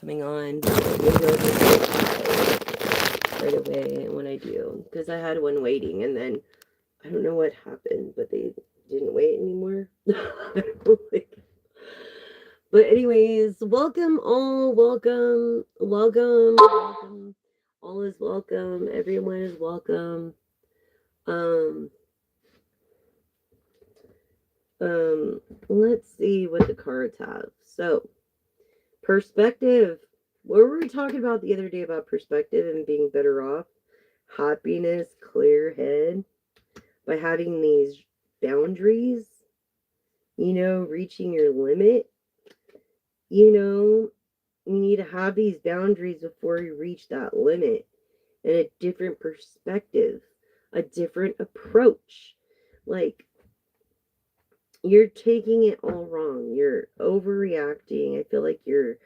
coming on. Maybe I'll just right away when I do, because I had one waiting, and then I don't know what happened, but they didn't wait anymore. Like, but anyways, welcome all, welcome. All is welcome. Everyone is welcome. Um, let's see what the cards have. So, perspective. What were we talking about the other day about perspective and being better off? Happiness, clear head by having these boundaries, reaching your limit. You know, you need to have these boundaries before you reach that limit, and a different perspective, a different approach. Like, you're taking it all wrong. You're overreacting. I feel like you're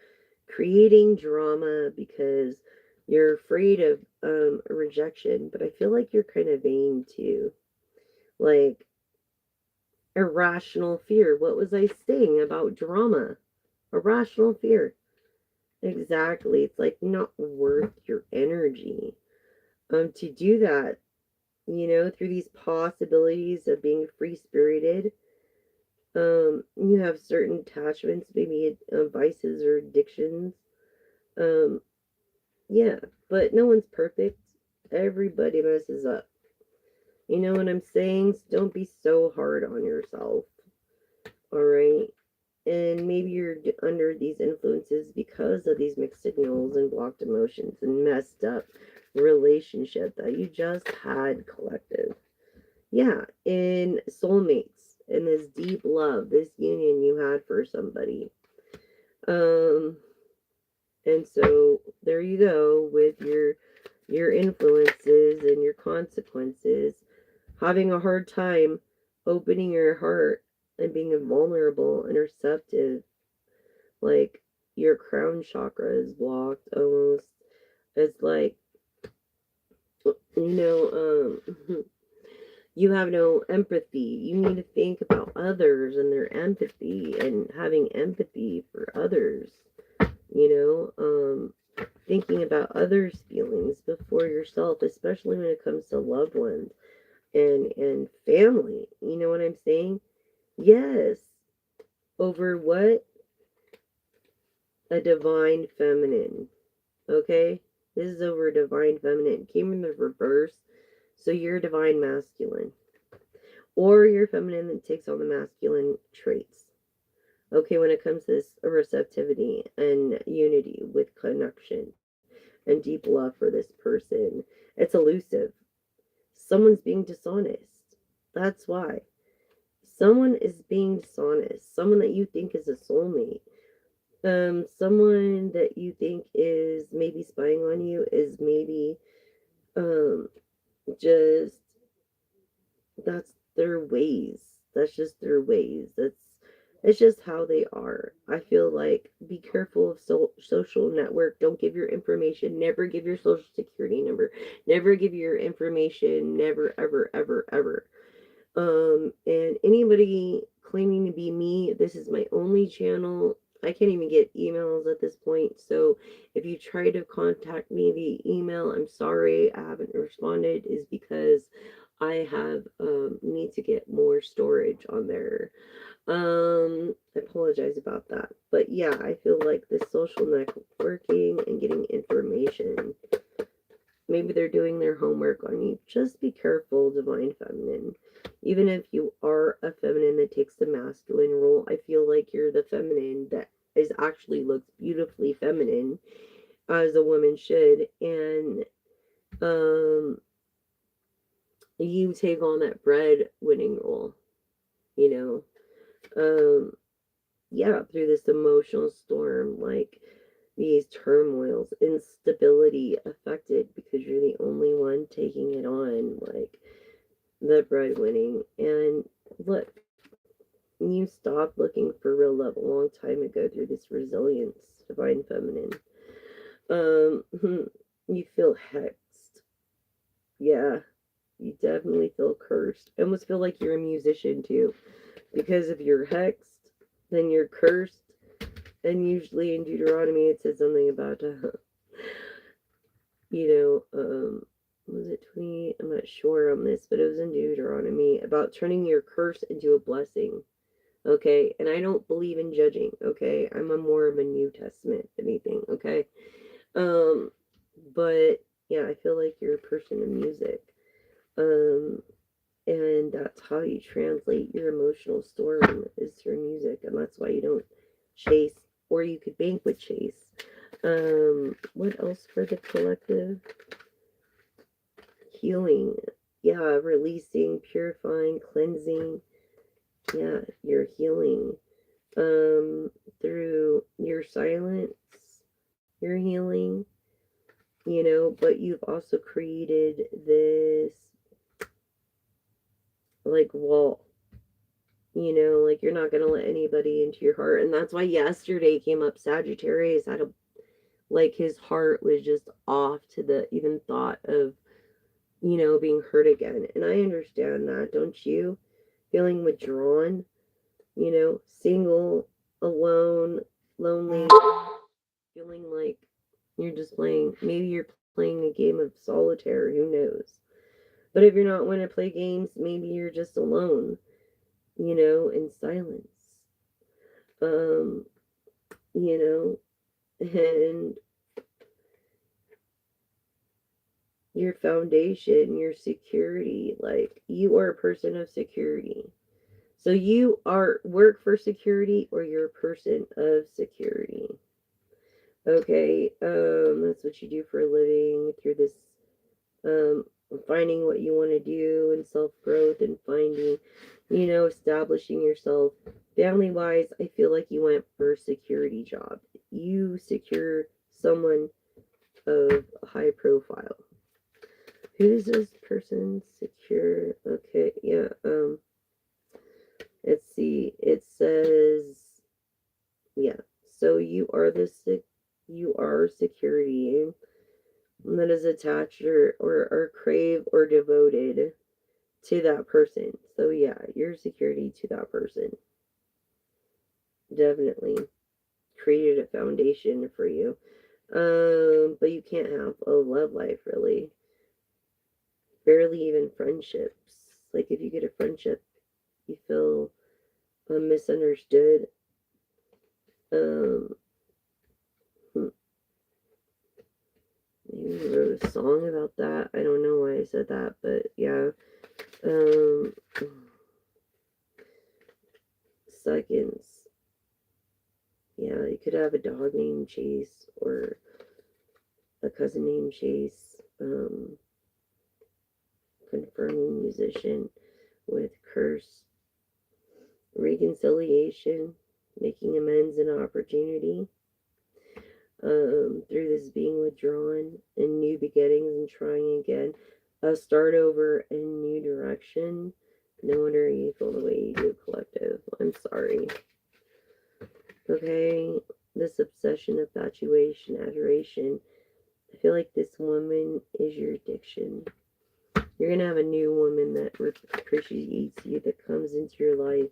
creating drama because you're afraid of rejection, but I feel like you're kind of vain too. Like, irrational fear. What was I saying about drama? Irrational fear. Exactly. It's like not worth your energy. To do that, through these possibilities of being free spirited, you have certain attachments, maybe vices or addictions. Um, yeah, but no one's perfect. Everybody messes up. You know what I'm saying? So don't be so hard on yourself. All right. And maybe you're under these influences because of these mixed signals and blocked emotions and messed up relationship that you just had collective. Yeah, in soulmates, in this deep love, this union you had for somebody. Um, and so there you go with your influences and your consequences, having a hard time opening your heart and being vulnerable and receptive. Like, your crown chakra is blocked almost. It's like, you have no empathy. You need to think about others and their empathy and having empathy for others. Thinking about others' feelings before yourself, especially when it comes to loved ones and family. You know what I'm saying? Yes. Over what? A divine feminine. Okay? This is over a divine feminine. It came in the reverse. So you're a divine masculine. Or you're feminine that takes on the masculine traits. Okay, when it comes to this receptivity and unity with connection and deep love for this person, it's elusive. Someone's being dishonest. That's why. Someone is being dishonest. Someone that you think is a soulmate. Someone that you think is maybe spying on you is maybe um just that's their ways. That's just their ways. It's just how they are. I feel like be careful of social network. Don't give your information. Never give your social security number. Never give your information. Never, ever, ever, ever. And anybody claiming to be me, this is my only channel. I can't even get emails at this point. So if you try to contact me via email, I'm sorry I haven't responded, is because I have need to get more storage on there. I apologize about that. But yeah, I feel like the social networking and getting information, maybe they're doing their homework on you. Just be careful, divine feminine. Even if you are a feminine that takes the masculine role, I feel like you're the feminine that is actually looks beautifully feminine, as a woman should, and um you take on that bread winning role, you know. Yeah, through this emotional storm, like these turmoils, instability affected because you're the only one taking it on, like the breadwinning. And look, you stopped looking for real love a long time ago through this resilience, divine feminine. Um, you feel hexed. Yeah, you definitely feel cursed. I almost feel like you're a musician too, because if you're hexed, then you're cursed. And usually in Deuteronomy it says something about, was it 20? I'm not sure on this, but it was in Deuteronomy about turning your curse into a blessing. Okay, and I don't believe in judging. Okay, I'm a more of a New Testament if anything. Okay, um, but yeah, I feel like you're a person of music. Um, and that's how you translate your emotional storm is through music, and that's why you don't chase, or you could banquet chase. What else for the collective? Healing, yeah, releasing, purifying, cleansing. Yeah, you're healing. Through your silence, you're healing. But you've also created this like wall. Like you're not going to let anybody into your heart. And that's why yesterday came up. Sagittarius had a, like, his heart was just off to the even thought of, being hurt again. And I understand that, don't you? Feeling withdrawn, single, alone, lonely, feeling like you're just playing, maybe you're playing a game of solitaire, who knows? But if you're not want to play games, maybe you're just alone, in silence. Um, you and your foundation, your security, like you are a person of security. So you are work for security or you're a person of security. Okay, that's what you do for a living through this, um, finding what you want to do and self growth and finding, establishing yourself. Family wise, I feel like you went for a security job. You secure someone of a high profile. Who is this person secure? Okay, yeah, let's see. It says, yeah. So you are security that is attached or crave or devoted to that person. So yeah, your security to that person definitely created a foundation for you. But you can't have a love life really. Barely even friendships. Like if you get a friendship, you feel misunderstood. Um, hmm, maybe I wrote a song about that. I don't know why I said that, but yeah. Um, seconds. Yeah, you could have a dog named Chase or a cousin named Chase. Confirming musician with curse, reconciliation, making amends and opportunity. Through this being withdrawn and new beginnings and trying again, a start over and new direction. No wonder you feel the way you do, collective. I'm sorry. Okay, this obsession, infatuation, adoration. I feel like this woman is your addiction. You're gonna have a new woman that appreciates you, that comes into your life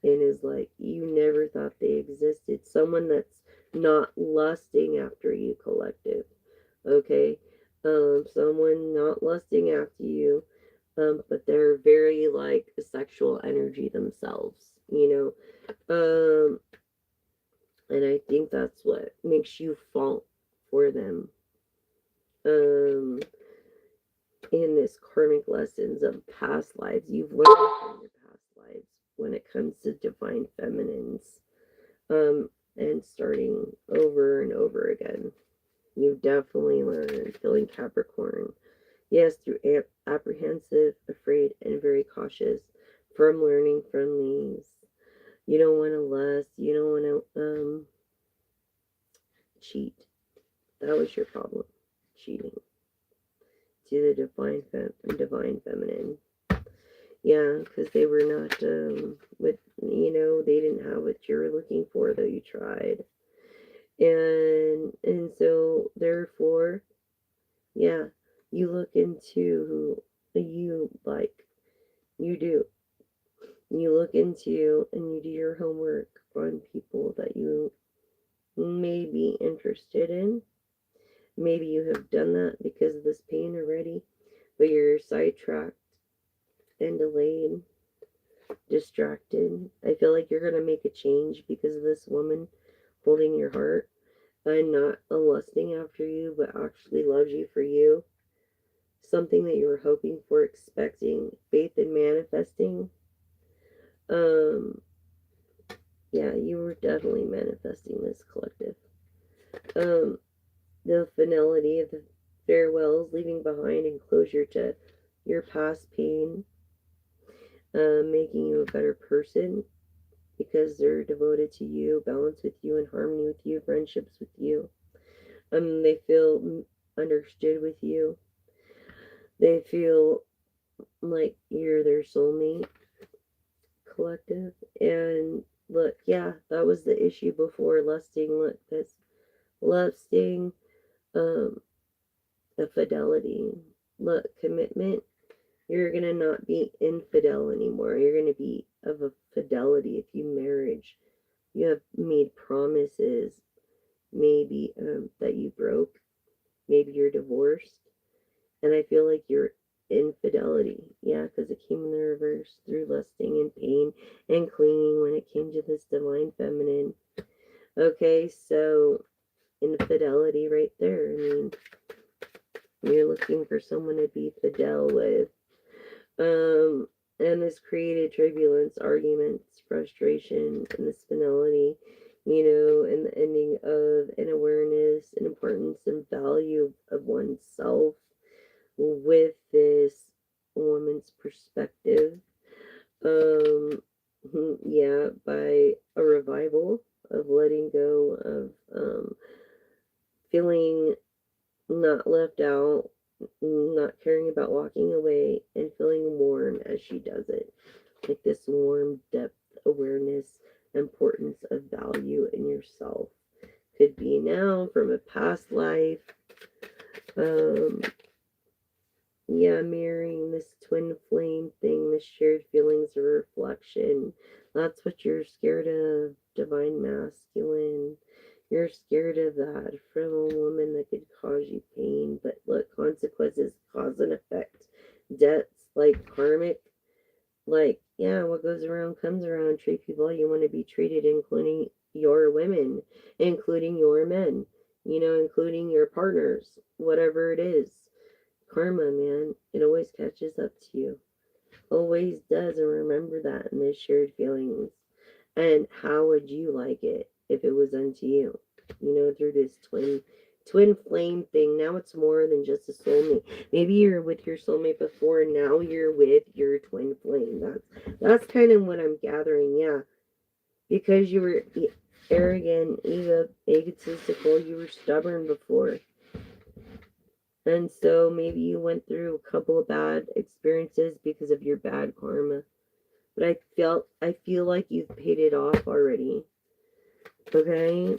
and is like, you never thought they existed. Someone that's not lusting after you, collective. Okay? Someone not lusting after you, but they're very like a sexual energy themselves, and I think that's what makes you fall for them. Um, in this karmic lessons of past lives, you've learned from your past lives when it comes to divine feminines, and starting over and over again. You've definitely learned. Feeling Capricorn. Yes, through apprehensive, afraid, and very cautious. From learning from these. You don't want to lust. You don't want to cheat. That was your problem. Cheating. To the divine feminine. Yeah, because they were not, they didn't have what you were looking for, though you tried. And so therefore, yeah, you look into who you like. You do. You look into and you do your homework on people that you interested in. Maybe you have done that because of this pain already, but you're sidetracked and delayed, distracted. I feel like you're going to make a change because of this woman holding your heart and not lusting after you, but actually loves you for you. Something that you were hoping for, expecting, faith in manifesting. Um, yeah, you were definitely manifesting this, collective. Um, the finality of the farewells, leaving behind and closure to your past pain, making you a better person because they're devoted to you, balanced with you, in harmony with you, friendships with you. They feel understood with you. They feel like you're their soulmate, collective. And look, yeah, that was the issue before lusting. Look, that's lusting, um, a fidelity. Look, commitment. You're gonna not be infidel anymore. You're gonna be of a fidelity if you marriage. You have made promises, maybe that you broke. Maybe you're divorced, and I feel like you're infidelity. Yeah, because it came in the reverse through lusting and pain and clinging when it came to this divine feminine. Okay, so infidelity right there. I mean, you're looking for someone to be fidel with. Um, and this created turbulence, arguments, frustration, and this finality, and the ending of an awareness and importance and value of oneself with this woman's perspective. Um, yeah, by a revival of letting go of feeling not left out, not caring about walking away, and feeling warm as she does it. Like this warm depth awareness, importance of value in yourself. Could be now from a past life. Um, yeah, mirroring this twin flame thing, the shared feelings of reflection. That's what you're scared of, divine masculine. You're scared of that from a woman that could cause you pain. But look, consequences, cause and effect. Debts like karmic, like, yeah, what goes around comes around. Treat people how you want to be treated, including your women, including your men, including your partners, whatever it is. Karma, man, it always catches up to you. Always does, and remember that in the shared feelings. And how would you like it if it was unto you? Through this twin flame thing. Now it's more than just a soulmate. Maybe you're with your soulmate before, and now you're with your twin flame. That's kind of what I'm gathering, yeah. Because you were arrogant, egotistical, you were stubborn before. And so maybe you went through a couple of bad experiences because of your bad karma. But I feel like you've paid it off already. Okay?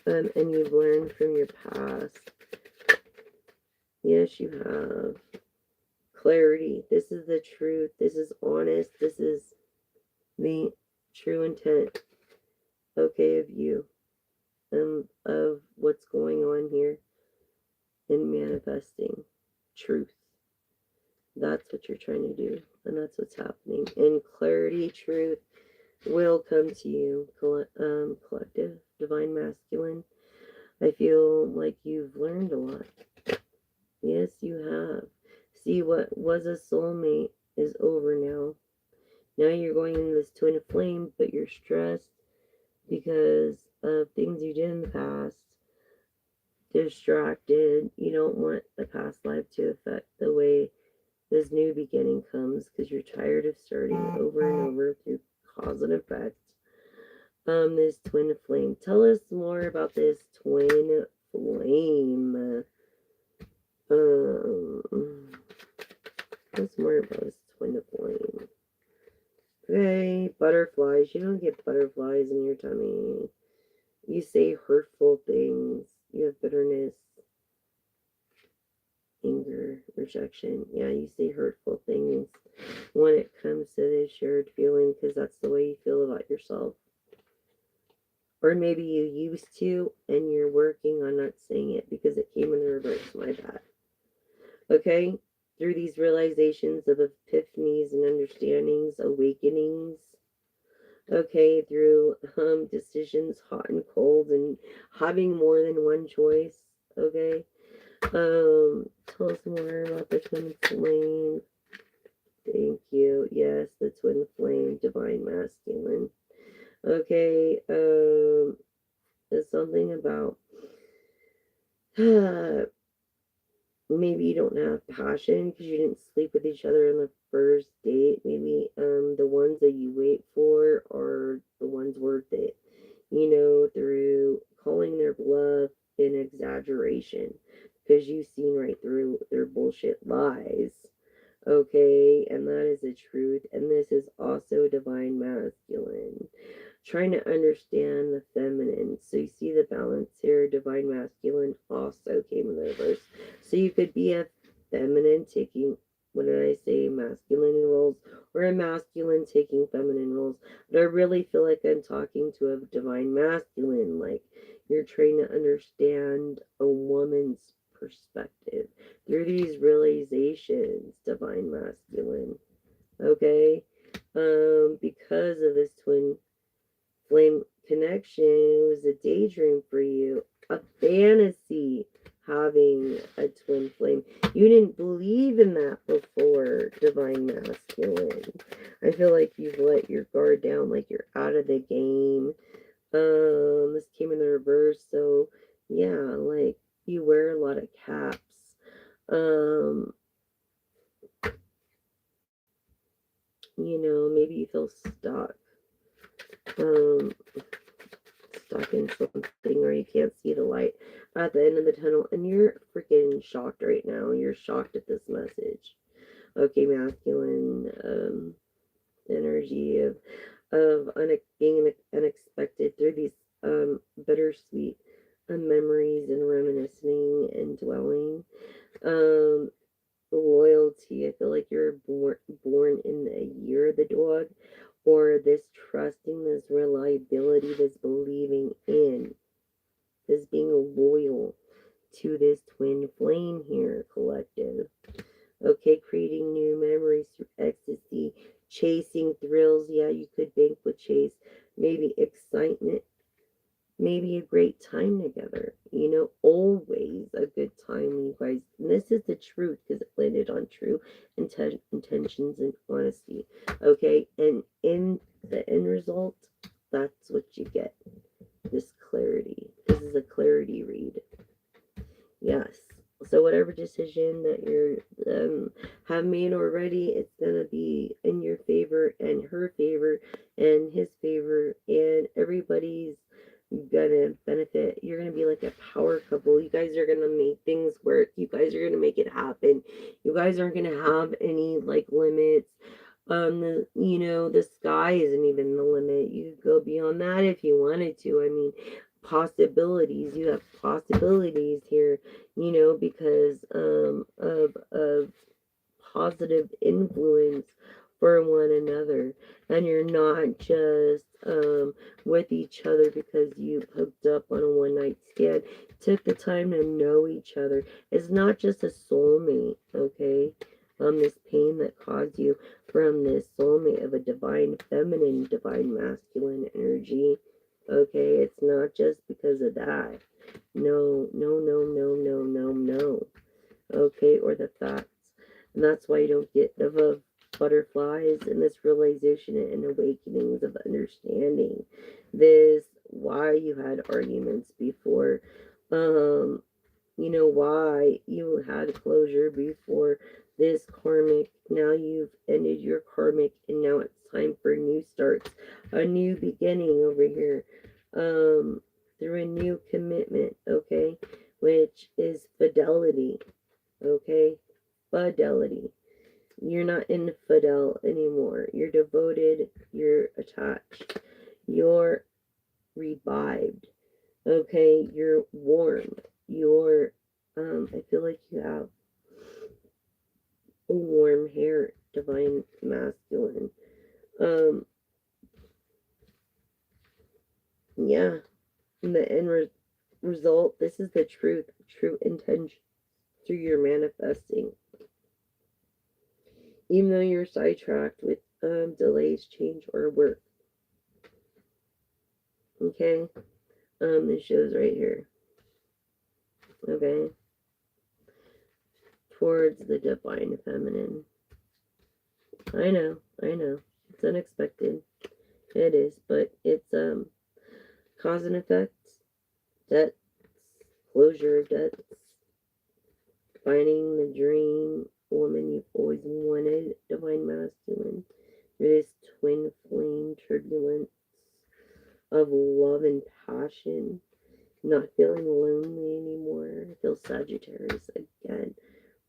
And you've learned from your past. Yes, you have. Clarity. This is the truth. This is honest. This is the true intent, okay, of you. Of what's going on here in manifesting truth. That's what you're trying to do, and that's what's happening. And clarity, truth will come to you, collective, divine masculine. I feel like you've learned a lot. Yes, you have. See, what was a soulmate is over now. Now you're going in this twin flame, but you're stressed because of things you did in the past, distracted. You don't want the past life to affect the way this new beginning comes because you're tired of starting over and over through cause and effect. This twin flame. Tell us more about this twin flame. Tell us more about this twin flame. Okay, butterflies. You don't get butterflies in your tummy. You say hurtful things. You have bitterness, anger, rejection. Yeah, you say hurtful things when it comes to this shared feeling because that's the way you feel about yourself. Or maybe you used to and you're working on not saying it because it came in reverse. My bad. Okay? Through these realizations of epiphanies and understandings, awakenings, okay, through decisions, hot and cold, and having more than one choice, okay? Tell us more about the twin flame. Thank you. Yes, the twin flame, divine masculine. Okay, there's something about maybe you don't have passion because you didn't sleep with each other on the first date. Maybe the ones that you wait for are the ones worth it. You know, through calling their bluff in exaggeration because you've seen right through their bullshit lies. Okay, and that is the truth. And this is also divine masculine. Trying to understand the feminine. So you see the balance here. Divine masculine also came in the reverse. So you could be a feminine taking, what did I say, masculine roles, or a masculine taking feminine roles. But I really feel like I'm talking to a divine masculine. Like you're trying to understand a woman's perspective through these realizations, divine masculine. Okay? Because of this twin flame connection, it was a daydream for you, a fantasy having a twin flame. You didn't believe in that before, divine masculine. I feel like you've let your guard down, like you're out of the game. This came in the reverse, so yeah, like you wear a lot of caps. Um, maybe you feel um, stuck in something, or you can't see the light at the end of the tunnel, and you're freaking shocked right now. You're shocked at this message. Okay, masculine energy of being unexpected through these bittersweet memories and reminiscing and dwelling. Um, Loyalty. I feel like you're born in the year of the dog, or this trusting, this reliability, this believing in, this being loyal to this twin flame here, collective. Okay, creating new memories through ecstasy, chasing thrills. Yeah, you could bank with chase, maybe excitement, maybe a great time together. Always a good time, you guys. And this is the truth because it landed on true intentions and honesty. Okay, and in the end result, that's what you get. This clarity. This is a clarity read. Yes. So whatever decision that you have made already, it's gonna be in your favor and her favor and his favor, and everybody's gonna benefit. You're gonna be like a power couple. You guys are gonna make things work. You guys are gonna make it happen. You guys aren't gonna have any like limits. The sky isn't even the limit. You could go beyond that if you wanted to. I mean, possibilities. You have possibilities here, because of positive influence for one another, and you're not just with each other because you hooked up on a one night stand. Took the time to know each other. It's not just a soulmate, okay? This pain that caused you from this soulmate of a divine feminine, divine masculine energy. Okay, it's not just because of that. No, no, no, no, no, no, no. Okay, or the facts. And that's why you don't get the butterflies and this realization and awakenings of understanding. This, why you had arguments before. Um, why you had closure before this karmic. Now you've ended your karmic, and now it's time for new starts, a new beginning over here. Um, Through a new commitment, okay, which is fidelity, okay, fidelity. You're not infidel anymore. You're devoted. You're attached. You're revived. Okay, you're warm. You're I feel like you have warm hair, divine masculine. Um Yeah. And the end result, this is the truth, true intention through your manifesting. Even though you're sidetracked with delays, change, or work. Okay? It shows right here. Okay? Towards the divine feminine. I know. It's unexpected. It is, but it's cause and effect, debts, closure of debts, finding the dream woman you've always wanted, divine masculine. This twin flame turbulence of love and passion, not feeling lonely anymore. I feel Sagittarius again.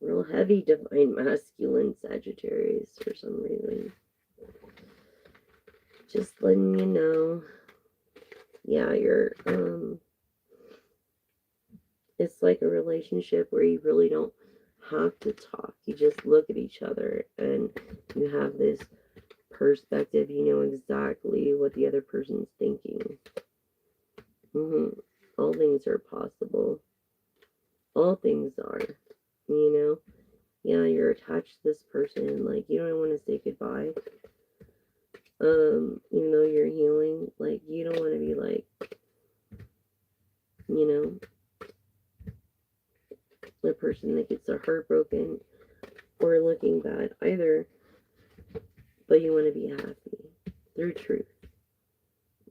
Real heavy divine masculine Sagittarius for some reason. Just letting you know. Yeah, you're it's like a relationship where you really don't have to talk. You just look at each other and you have this perspective. You know exactly what the other person's thinking. All things are possible. All things are. You know? Yeah, you're attached to this person. Like, you don't want to say goodbye. Even though you're healing, like, you don't want to be like, you know, the person that gets their heart broken or looking bad either, but you want to be happy through truth.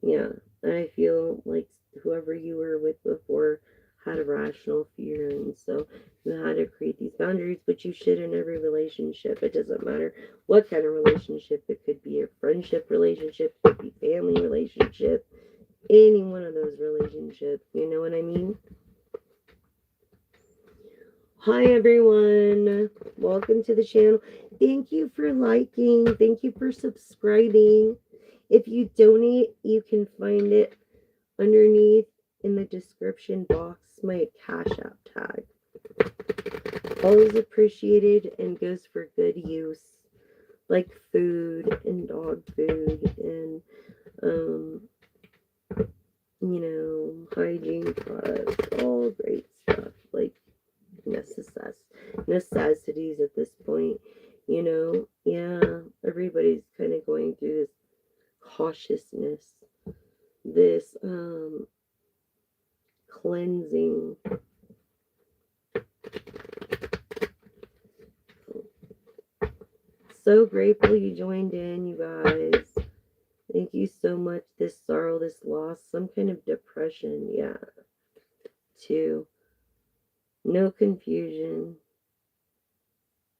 Yeah, and I feel like whoever you were with before had a rational fear, and so you had to create these boundaries, but you should in every relationship. It doesn't matter what kind of relationship. It could be a friendship relationship, it could be family relationship, any one of those relationships. You know what I mean? Hi everyone, welcome to the channel. Thank you for liking, thank you for subscribing. If you donate, you can find it underneath in the description box, my Cash App tag. Always appreciated and goes for good use, like food and dog food and you know, hygiene products, all great stuff, like necessities at this point, you know. Yeah, everybody's kind of going through this cautiousness, this cleansing. So grateful you joined in, you guys. Thank you so much. This sorrow, this loss, some kind of depression, yeah, too. No confusion.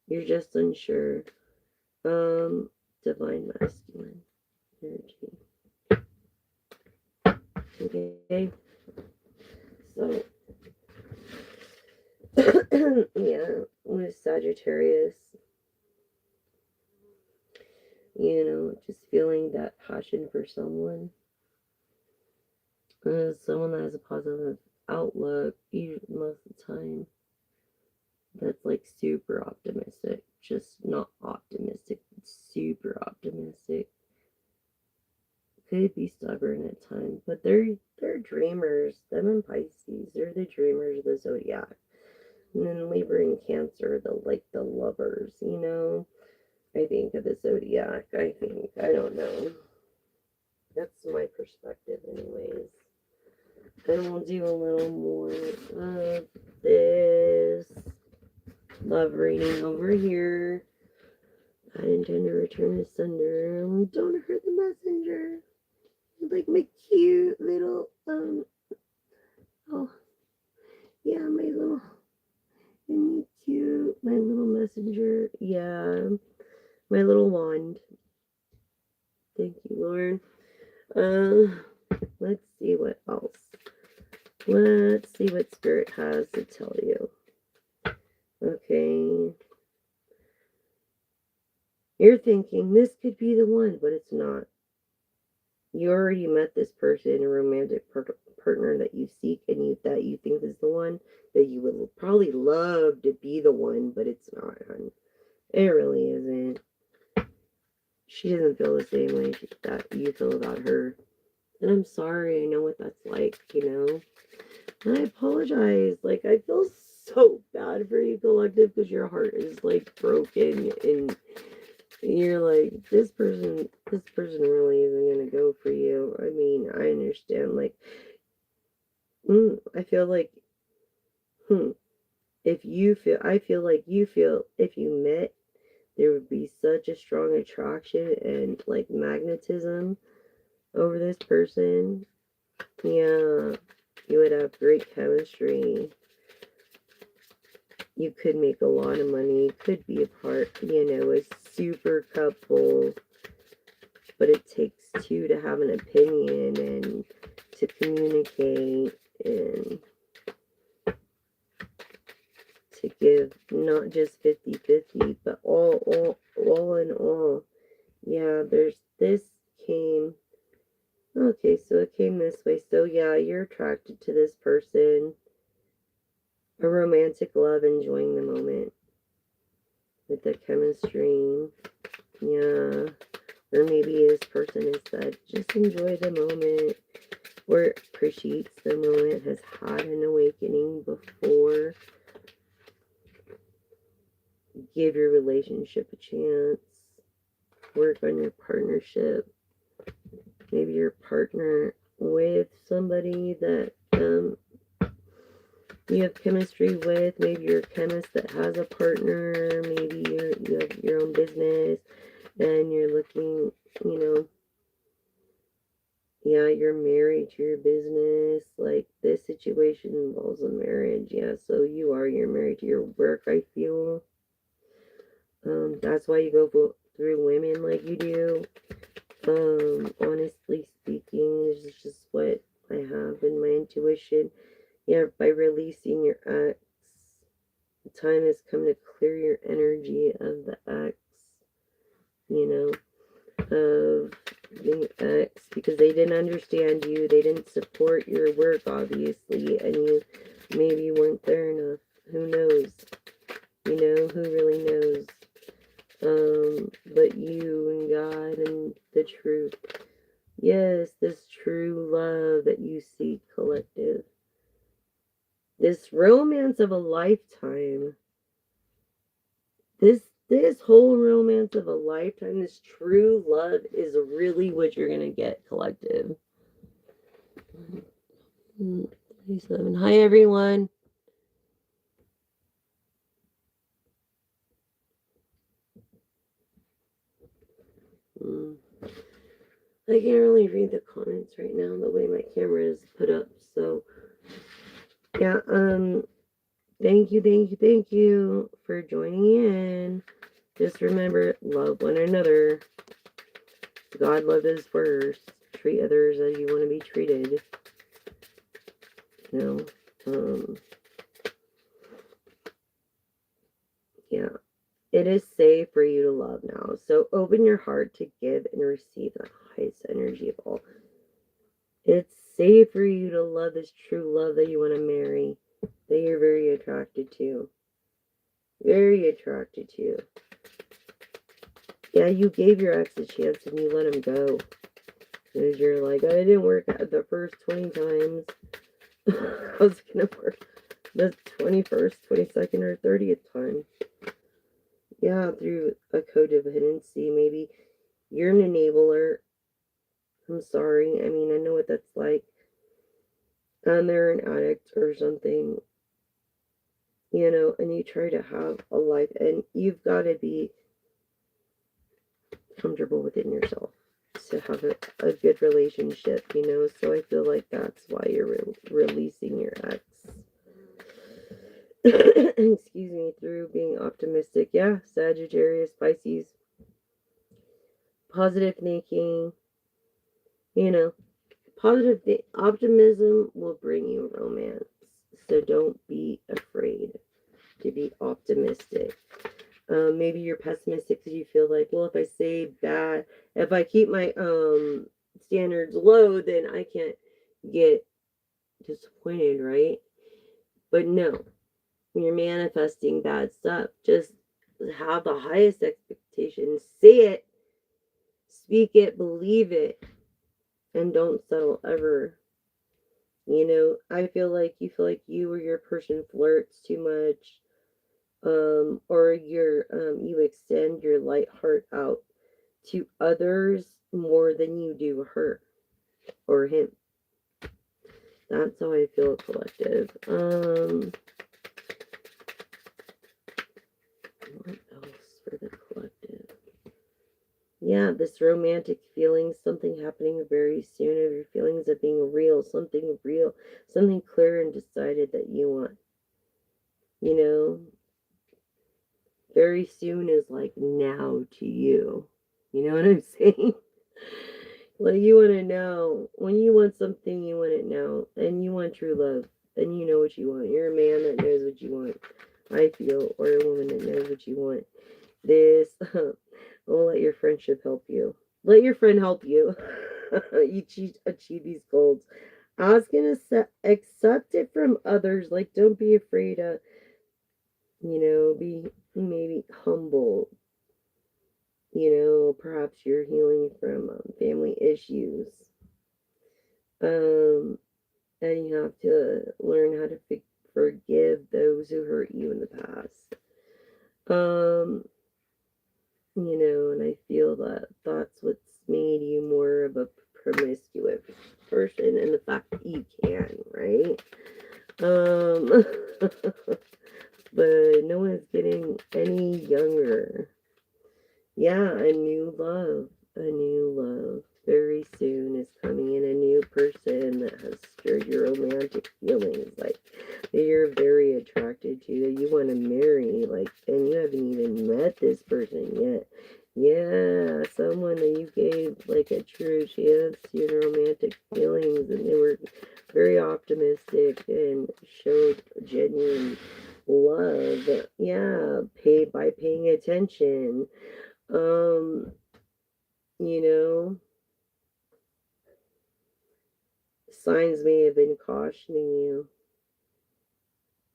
You're just unsure. Divine masculine energy. Okay. So yeah, with Sagittarius, you know, just feeling that passion for someone. Someone that has a positive outlook, most of the time, that's like super optimistic. Just not optimistic, but super optimistic. Could be stubborn at times, but they're dreamers. Them and Pisces, they're the dreamers of the zodiac. And then Libra and Cancer, the lovers, you know. I think of the zodiac. I don't know. That's my perspective, anyways. And we'll do a little more of this love reading over here. I intend to return this thunder. Don't hurt the messenger. Like my cute little oh yeah, my little cute, my little messenger. Yeah, my little wand. Thank you, Lord. Let's see what else. Let's see what Spirit has to tell you. Okay. You're thinking this could be the one, but it's not. You already met this person, a romantic partner that you seek and that you think is the one, that you would probably love to be the one, but it's not, hon. It really isn't. She doesn't feel the same way that you feel about her. And I'm sorry, I know what that's like, And I apologize. Like, I feel so bad for you, collective, because your heart is like broken and you're like, this person really isn't gonna go for you. I mean, I understand. Like, I feel like, hmm, I feel like you feel if you met, there would be such a strong attraction and like magnetism over this person. Yeah, you would have great chemistry. You could make a lot of money, could be a part, a super couple, but it takes two to have an opinion and to communicate and to give not just 50-50, but all in all. Yeah, this came, okay, so it came this way. So yeah, you're attracted to this person, a romantic love, enjoying the moment with the chemistry. Yeah. Or maybe this person has said, just enjoy the moment, or appreciates the moment, has had an awakening before. Give your relationship a chance. Work on your partnership. Maybe your partner with somebody that you have chemistry with. Maybe you're a chemist that has a partner. Maybe you have your own business and you're looking, yeah, you're married to your business. Like, this situation involves a marriage. Yeah, so you're married to your work, I feel. That's why you go through women like you do. Honestly speaking, this is just what I have in my intuition. Yeah, by releasing your ex, the time has come to clear your energy of the ex, of the ex, because they didn't understand you, they didn't support your work, obviously, and you maybe weren't there enough. Who knows? Who really knows? But you and God and the truth. Yes, this true love that you seek, collective. This romance of a lifetime. This whole romance of a lifetime, this true love is really what you're gonna get, collective. 37. Hi, everyone. I can't really read the comments right now the way my camera is put up. So yeah, thank you for joining in. Just remember, love one another. God love is first. Treat others as you want to be treated. Yeah. It is safe for you to love now. So open your heart to give and receive the highest energy of all. It's safe for you to love this true love that you want to marry, that you're very attracted to. Very attracted to. Yeah, you gave your ex a chance and you let him go. Because you're like, I didn't work out the first 20 times. I was going to work the 21st, 22nd, or 30th time. Yeah, through a codependency. Maybe you're an enabler. I'm sorry. I mean, I know what that's like. And they're an addict or something, and you try to have a life, and you've got to be comfortable within yourself to have a good relationship, So I feel like that's why you're releasing your ex. Excuse me, through being optimistic. Yeah, Sagittarius, Pisces, positive thinking, positive optimism will bring you romance. So don't be afraid to be optimistic. Maybe you're pessimistic because you feel like, well, if I keep my standards low, then I can't get disappointed, right? But no, when you're manifesting bad stuff, just have the highest expectations, say it, speak it, believe it, and don't settle ever. You know, I feel like you or your person flirts too much, or you extend your light heart out to others more than you do her or him. That's how I feel, collective. What else for the collective? Yeah, this romantic feeling, something happening very soon of your feelings of being real, something clear and decided that you want. You know, very soon is like now to you. You know what I'm saying? Like you want to know when you want something, you want it now, and you want true love, and you know what you want. You're a man that knows what you want. I feel, or a woman that knows what you want. This, will let your friendship help you. Let your friend help you. Achieve these goals. Ask and accept it from others. Like, don't be afraid to, be maybe humble. Perhaps you're healing from family issues. Um, and you have to learn how to forgive those who hurt you in the past. Um, and I feel that that's what's made you more of a promiscuous person, and the fact that you can, right? Um, but no one's getting any younger. Yeah, a new love very soon is coming in, a new person that has stirred your romantic feelings, like that you're very attracted to, that you want to marry, like, and you haven't even met this person yet. Yeah, someone that you gave like a true chance to your romantic feelings, and they were very optimistic and showed genuine love. Yeah, paid by paying attention. Um, you know, signs may have been cautioning you,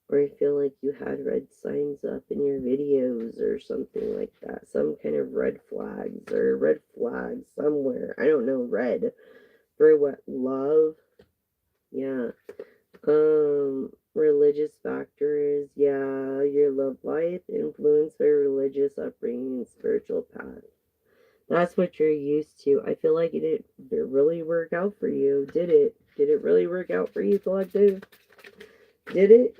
or I feel like you had red signs up in your videos or something like that. Some kind of red flags somewhere. I don't know, red. For what? Love? Yeah. Religious factors. Yeah. Your love life influenced by religious upbringing and spiritual path. That's what you're used to. I feel like it didn't really work out for you. Did it? Did it really work out for you, collective? Did it?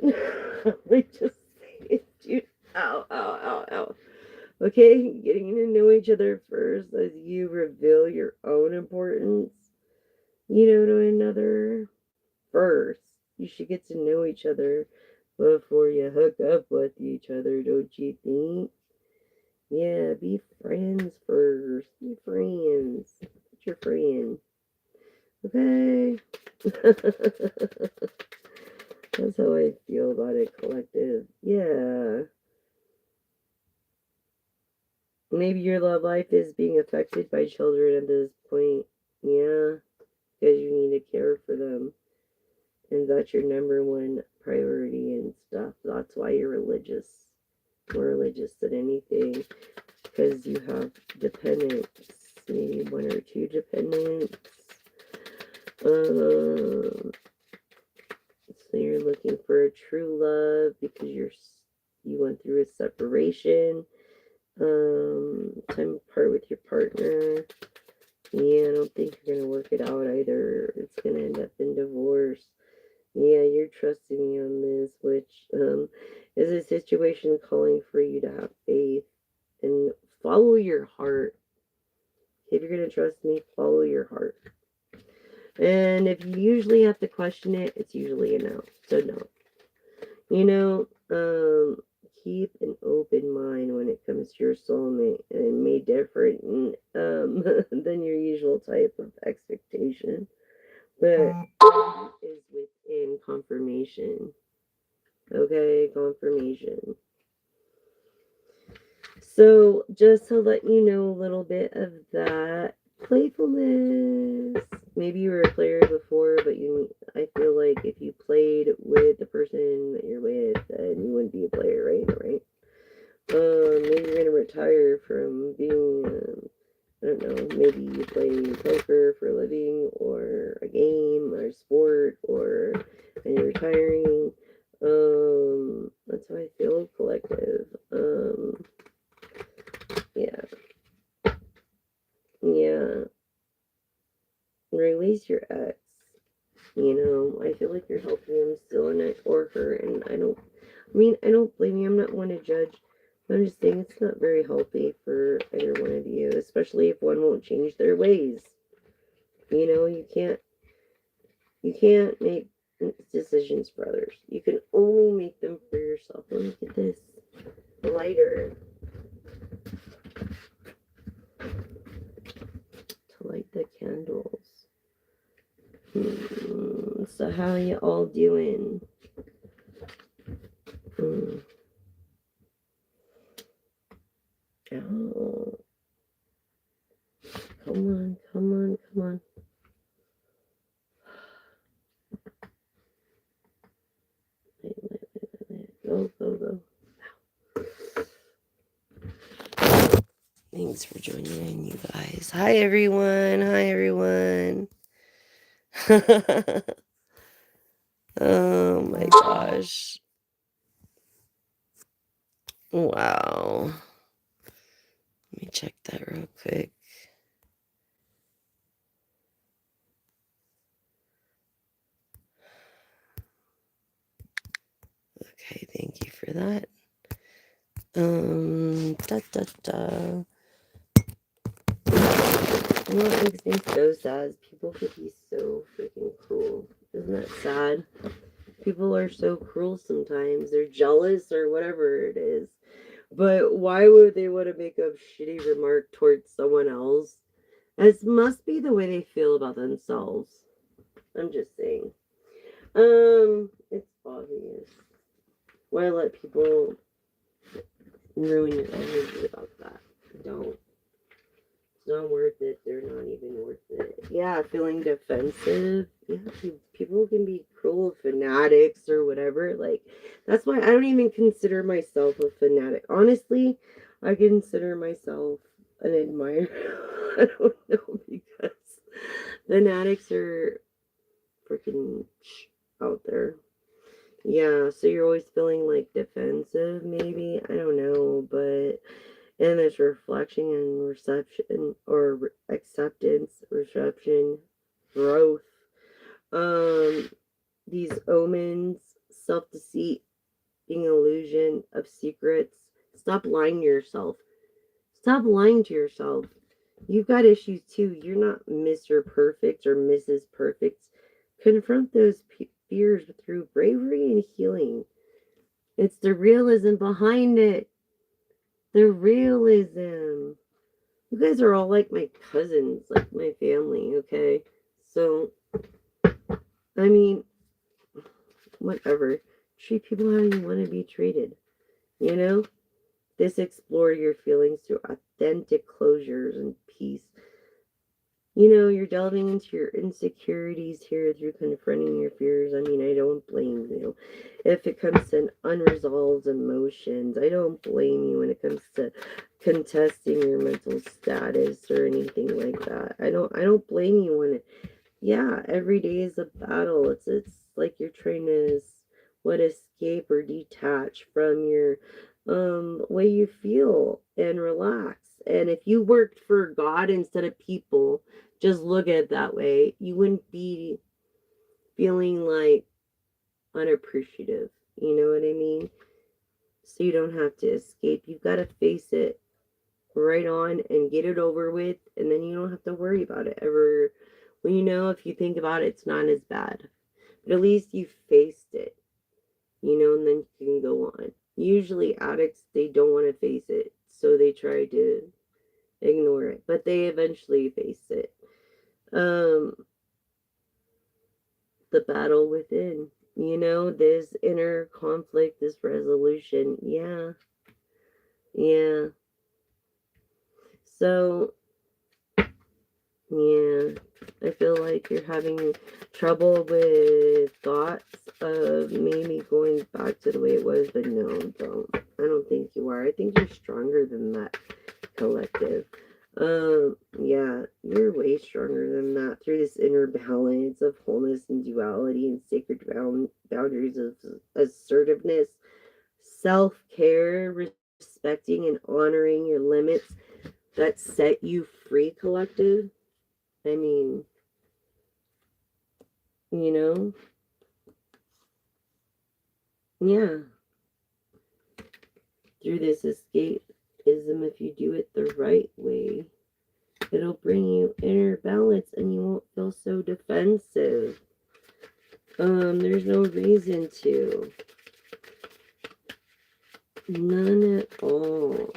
I just say it. Ow, ow, ow, ow. Okay, getting to know each other first as you reveal your own importance, to another first. You should get to know each other before you hook up with each other, don't you think? Yeah, be friends first. Be friends. Put your friend. Okay? That's how I feel about it, collective. Yeah. Maybe your love life is being affected by children at this point. Yeah. Because you need to care for them. And that's your number one priority and stuff. That's why you're religious. More religious than anything. Because you have dependents. Maybe one or two dependents. So you're looking for a true love because you went through a separation. Time apart with your partner. Yeah, I don't think you're gonna work it out either. It's gonna end up in divorce. Yeah, you're trusting me on this, which is a situation calling for you to have faith and follow your heart. If you're gonna trust me, follow your heart. And if you usually have to question it, it's usually a no. So no. Keep an open mind when it comes to your soulmate, and it may differ than your usual type of expectation, but is within confirmation. Okay, confirmation. So, just to let you know a little bit of that playfulness. Maybe you were a player before, but I feel like if you played with the person that you're with, then you wouldn't be a player right now, right? Maybe you're gonna retire from being, I don't know, maybe you play poker for a living, or I feel, collective. Yeah. Yeah. Release your ex. I feel like you're helping him still in it or her, and I don't blame you. I'm not one to judge. I'm just saying it's not very healthy for either one of you, especially if one won't change their ways. You can't make decisions for others. You can only make them for yourself. Let me get this lighter to light the candles. So how you all doing? Mm. Oh, come on, come on, come on. Go, go, go. Thanks for joining in, you guys. Hi, everyone. Hi, everyone. Oh, my gosh. Wow. Let me check that real quick. Okay, thank you for that. What makes me so sad is people could be so freaking cruel. Isn't that sad? People are so cruel sometimes. They're jealous or whatever it is. But why would they want to make a shitty remark towards someone else? It must be the way they feel about themselves. I'm just saying. It's obvious. Why let people ruin your energy about that? Don't. It's not worth it. They're not even worth it. Yeah, feeling defensive. Yeah, people can be cruel fanatics or whatever. Like, that's why I don't even consider myself a fanatic. Honestly, I consider myself an admirer. I don't know, because fanatics are freaking out there. Yeah, so you're always feeling like defensive, maybe. I don't know, but and there's reflection and reception or acceptance, reception, growth. Um, these omens, self deceit, being an illusion of secrets. Stop lying to yourself. Stop lying to yourself. You've got issues too. You're not Mr. Perfect or Mrs. Perfect. Confront those fears through bravery and healing. It's the realism behind it. The realism. You guys are all like my cousins, like my family, okay? So, I mean, whatever. Treat people how you want to be treated. You know? This explore your feelings through authentic closures and peace. You're delving into your insecurities here through confronting your fears. I mean, I don't blame you. If it comes to unresolved emotions, I don't blame you when it comes to contesting your mental status or anything like that. I don't blame you when yeah, every day is a battle. It's like you're trying to escape or detach from your way you feel and relax. And if you worked for God instead of people, just look at it that way, you wouldn't be feeling like unappreciative. You know what I mean? So you don't have to escape. You've got to face it right on and get it over with, and then you don't have to worry about it ever. Well, if you think about it, it's not as bad. But at least you faced it, and then you can go on. Usually addicts, they don't want to face it, so they try to ignore it, but they eventually face it. Um, the battle within, this inner conflict, this resolution. Yeah, yeah. So, yeah, I feel like you're having trouble with thoughts of maybe going back to the way it was, but no, don't. I don't think you are. I think you're stronger than that, collective. Yeah, you're way stronger than that through this inner balance of wholeness and duality and sacred boundaries of assertiveness, self-care, respecting and honoring your limits that set you free, collective. I mean, you know, yeah, through this escapism, if you do it the right way, it'll bring you inner balance and you won't feel so defensive. There's no reason to. None at all.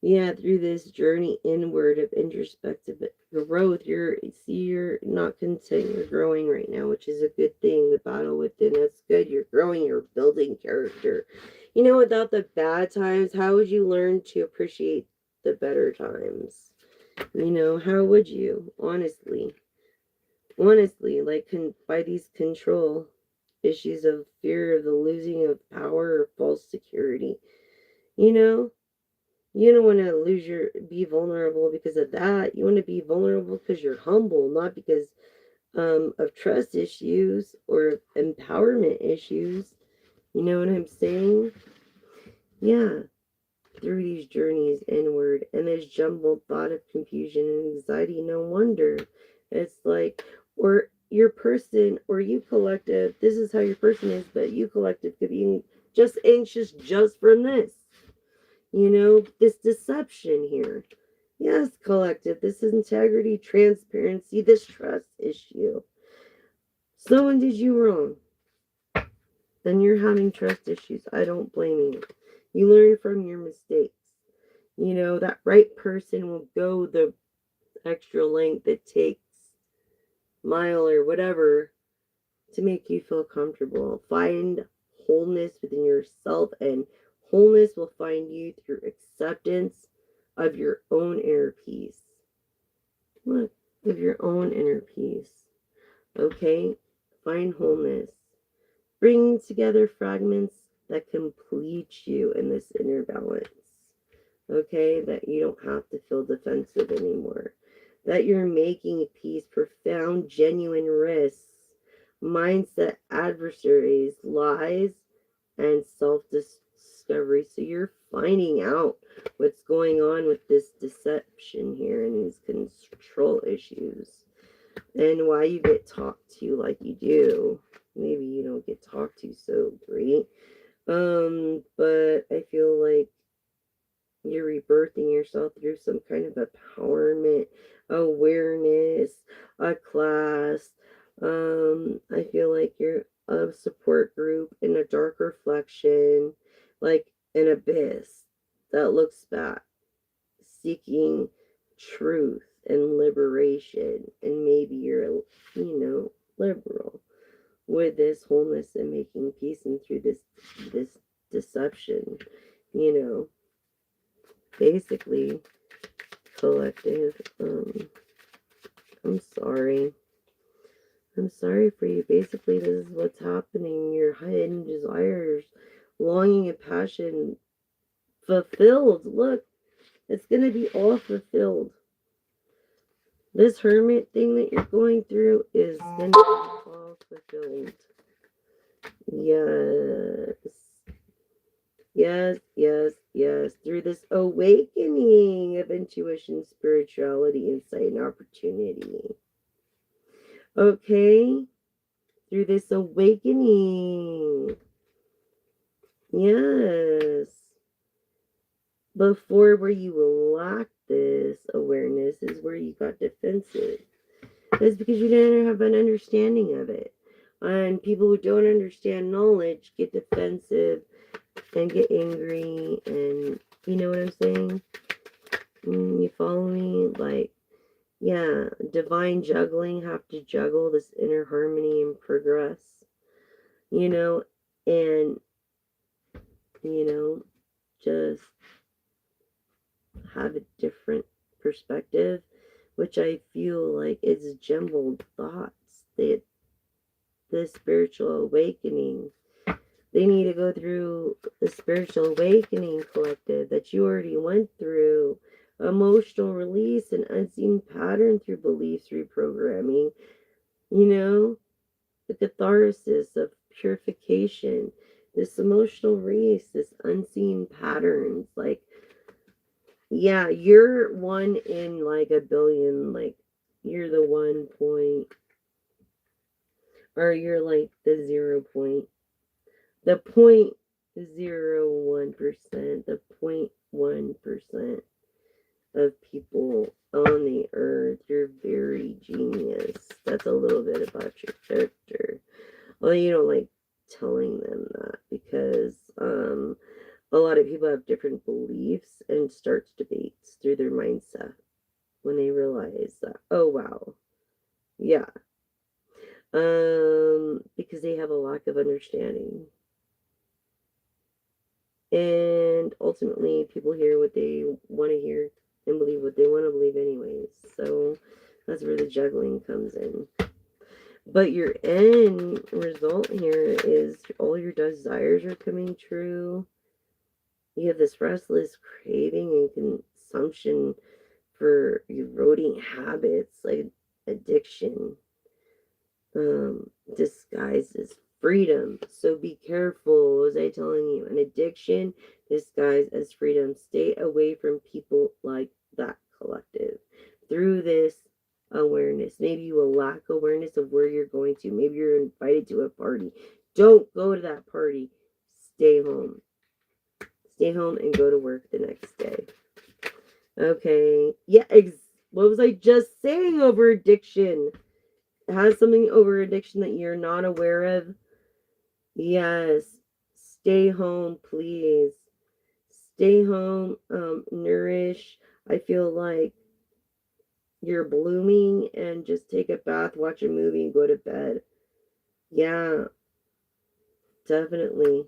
Yeah, through this journey inward of introspective growth, you're not content, you're growing right now, which is a good thing. The battle within, that's good. You're growing, you're building character. You know, without the bad times, how would you learn to appreciate the better times? You know, how would you? Honestly, like by these control issues of fear of the losing of power or false security. You know, you don't want to be vulnerable because of that. You want to be vulnerable because you're humble, not because of trust issues or empowerment issues. You know what I'm saying? Yeah, through these journeys inward and this jumbled thought of confusion and anxiety, no wonder. It's like, or your person or you collective, this is how your person is, but you collective could be just anxious just from this. You know, this deception here. Yes, collective, this is integrity, transparency, this trust issue. Someone did you wrong, then you're having trust issues. I don't blame you. You learn from your mistakes. You know, that right person will go the extra length it takes, mile or whatever, to make you feel comfortable. Find wholeness within yourself, and wholeness will find you through acceptance of your own inner peace. What? Of your own inner peace. Okay? Find wholeness. Bring together fragments that complete you in this inner balance. Okay? That you don't have to feel defensive anymore. That you're making peace, profound, genuine risks, mindset adversaries, lies, and self discovery. So you're finding out what's going on with this deception here and these control issues and why you get talked to like you do. Maybe you don't get talked to so great. But I feel like you're rebirthing yourself through some kind of empowerment, awareness, a class. I feel like you're a support group in a dark reflection, like an abyss that looks back, seeking truth and liberation. And maybe you're, liberal with this wholeness and making peace and through this deception, you know. Basically, collective, I'm sorry. I'm sorry for you. Basically, this is what's happening. Your hidden desires, longing and passion fulfilled. Look, it's going to be all fulfilled. This hermit thing that you're going through is going to be all fulfilled. Yes. Yes, yes, yes. Through this awakening of intuition, spirituality, insight, and opportunity. Okay? Through this awakening. Yes. Before, where you lacked this awareness is where you got defensive. It's because you didn't have an understanding of it. And people who don't understand knowledge get defensive and get angry, and you know what I'm saying? You follow me? Like, yeah, divine juggling, have to juggle this inner harmony and progress, you know, and, just have a different perspective, which I feel like is jumbled thoughts. The spiritual awakening, they need to go through the spiritual awakening, collective, that you already went through. Emotional release and unseen pattern through beliefs reprogramming, you know, the catharsis of purification, this emotional race, this unseen patterns. Like, yeah, you're one in like a billion. Like, you're the 1 point, or you're like the 0 point, the 0.01%, the 0.1% of people on the earth. You're very genius. That's a little bit about your character. Well, you don't like telling them that because a lot of people have different beliefs and starts debates through their mindset when they realize that, oh wow, yeah, because they have a lack of understanding. And ultimately, people hear what they want to hear and believe what they want to believe, anyways. So that's where the juggling comes in. But your end result here is all your desires are coming true. You have this restless craving and consumption for eroding habits like addiction, disguises freedom. So be careful. Was I telling you? An addiction disguised as freedom. Stay away from people like that, collective. Through this awareness, maybe you will lack awareness of where you're going to. Maybe you're invited to a party. Don't go to that party. Stay home. Stay home and go to work the next day. Okay. Yeah. What was I just saying over addiction? Has something over addiction that you're not aware of? Yes. Stay home, please. Stay home. Nourish. I feel like you're blooming, and just take a bath, watch a movie, and go to bed. Yeah, definitely.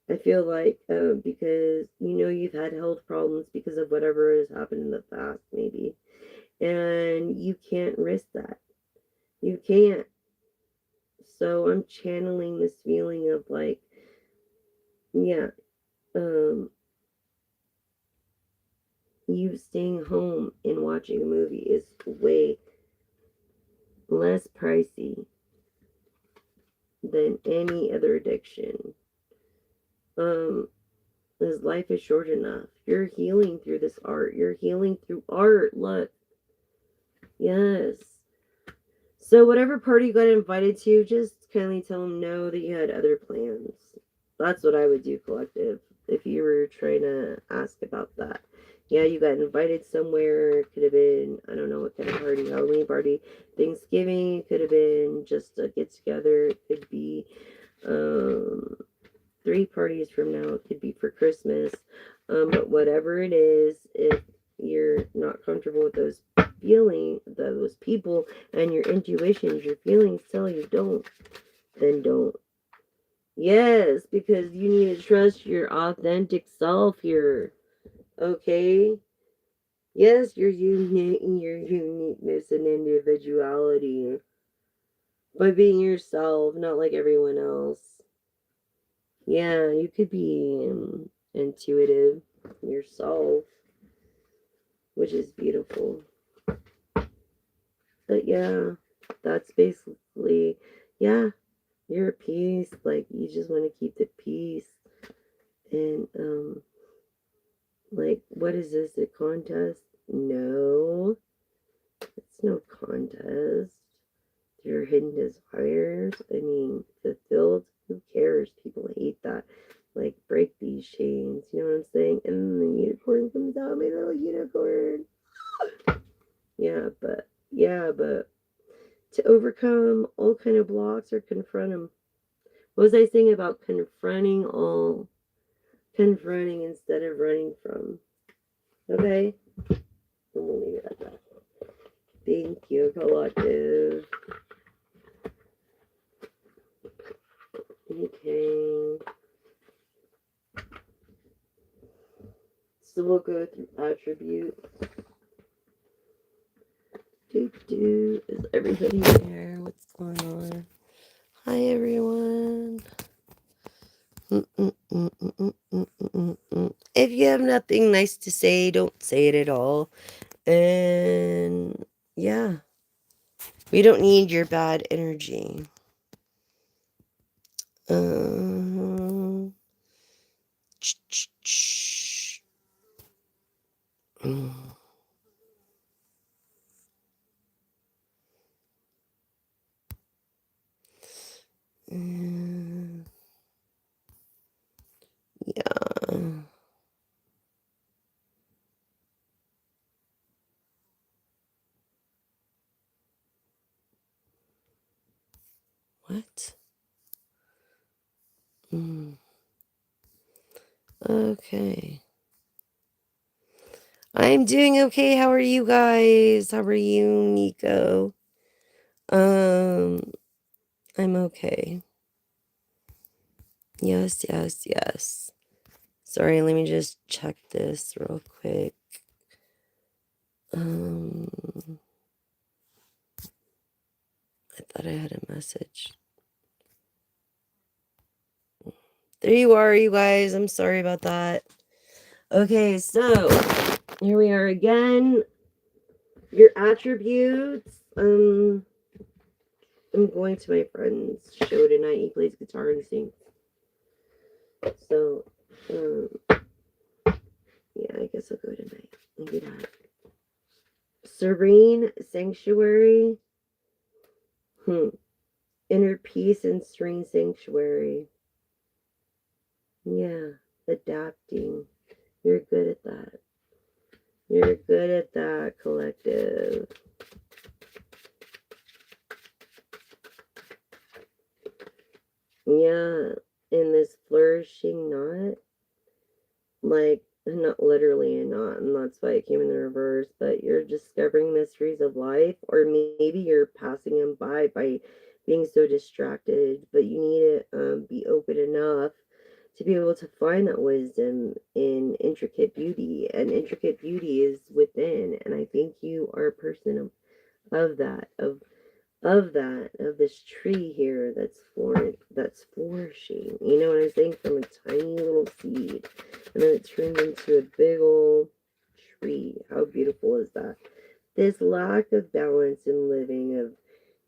I feel like because you've had health problems because of whatever has happened in the past, maybe, and you can't risk that. You can't. So I'm channeling this feeling of like, yeah, um, you staying home and watching a movie is way less pricey than any other addiction. Um, this life is short enough. You're healing through this art. You're healing through art. Look, yes. So whatever party you got invited to, just kindly tell them no, that you had other plans. That's what I would do, collective, if you were trying to ask about that. Yeah, you got invited somewhere. It could have been, I don't know what kind of party, Halloween party, Thanksgiving. It could have been just a get together. It could be um, 3 parties from now. It could be for Christmas. But whatever it is, if you're not comfortable with those people, and your intuitions, your feelings tell you don't, then don't. Yes, because you need to trust your authentic self here. Okay? Yes, your uniqueness and individuality. By being yourself, not like everyone else. Yeah, you could be intuitive yourself, which is beautiful. But yeah, that's basically, yeah, you're at peace. Like, you just want to keep the peace. And, like, what is this, a contest? No, it's no contest. Your hidden desires, I mean, fulfilled. Who cares? People hate that. Like, break these chains. You know what I'm saying? And then the unicorn comes out, my little unicorn. Yeah, but to overcome all kind of blocks or confront them. What was I saying about confronting instead of running from? Okay, and we'll leave it at that. Thank you, collective. Okay. So we'll go through attributes. Is everybody there? What's going on? Hi, everyone. If you have nothing nice to say, don't say it at all. And yeah, we don't need your bad energy. Um, yeah. What? Okay. I'm doing okay. How are you guys? How are you, Nico? I'm okay. Yes, yes, yes. Sorry, let me just check this real quick. I thought I had a message. There you are, you guys. I'm sorry about that. Okay, so here we are again. Your attributes. I'm going to my friend's show tonight. He plays guitar and sings. So, yeah, I guess I'll go tonight. Maybe that. Serene sanctuary. Inner peace and serene sanctuary. Yeah, adapting. You're good at that. You're good at that, collective. Yeah, in this flourishing knot, like, not literally a knot, and that's why it came in the reverse, but you're discovering mysteries of life, or maybe you're passing them by being so distracted, but you need to be open enough to be able to find that wisdom in intricate beauty, and intricate beauty is within, and I think you are a person of that, of this tree here that's flourishing. You know what I'm saying? From a tiny little seed, and then it turns into a big old tree. How beautiful is that? This lack of balance in living, of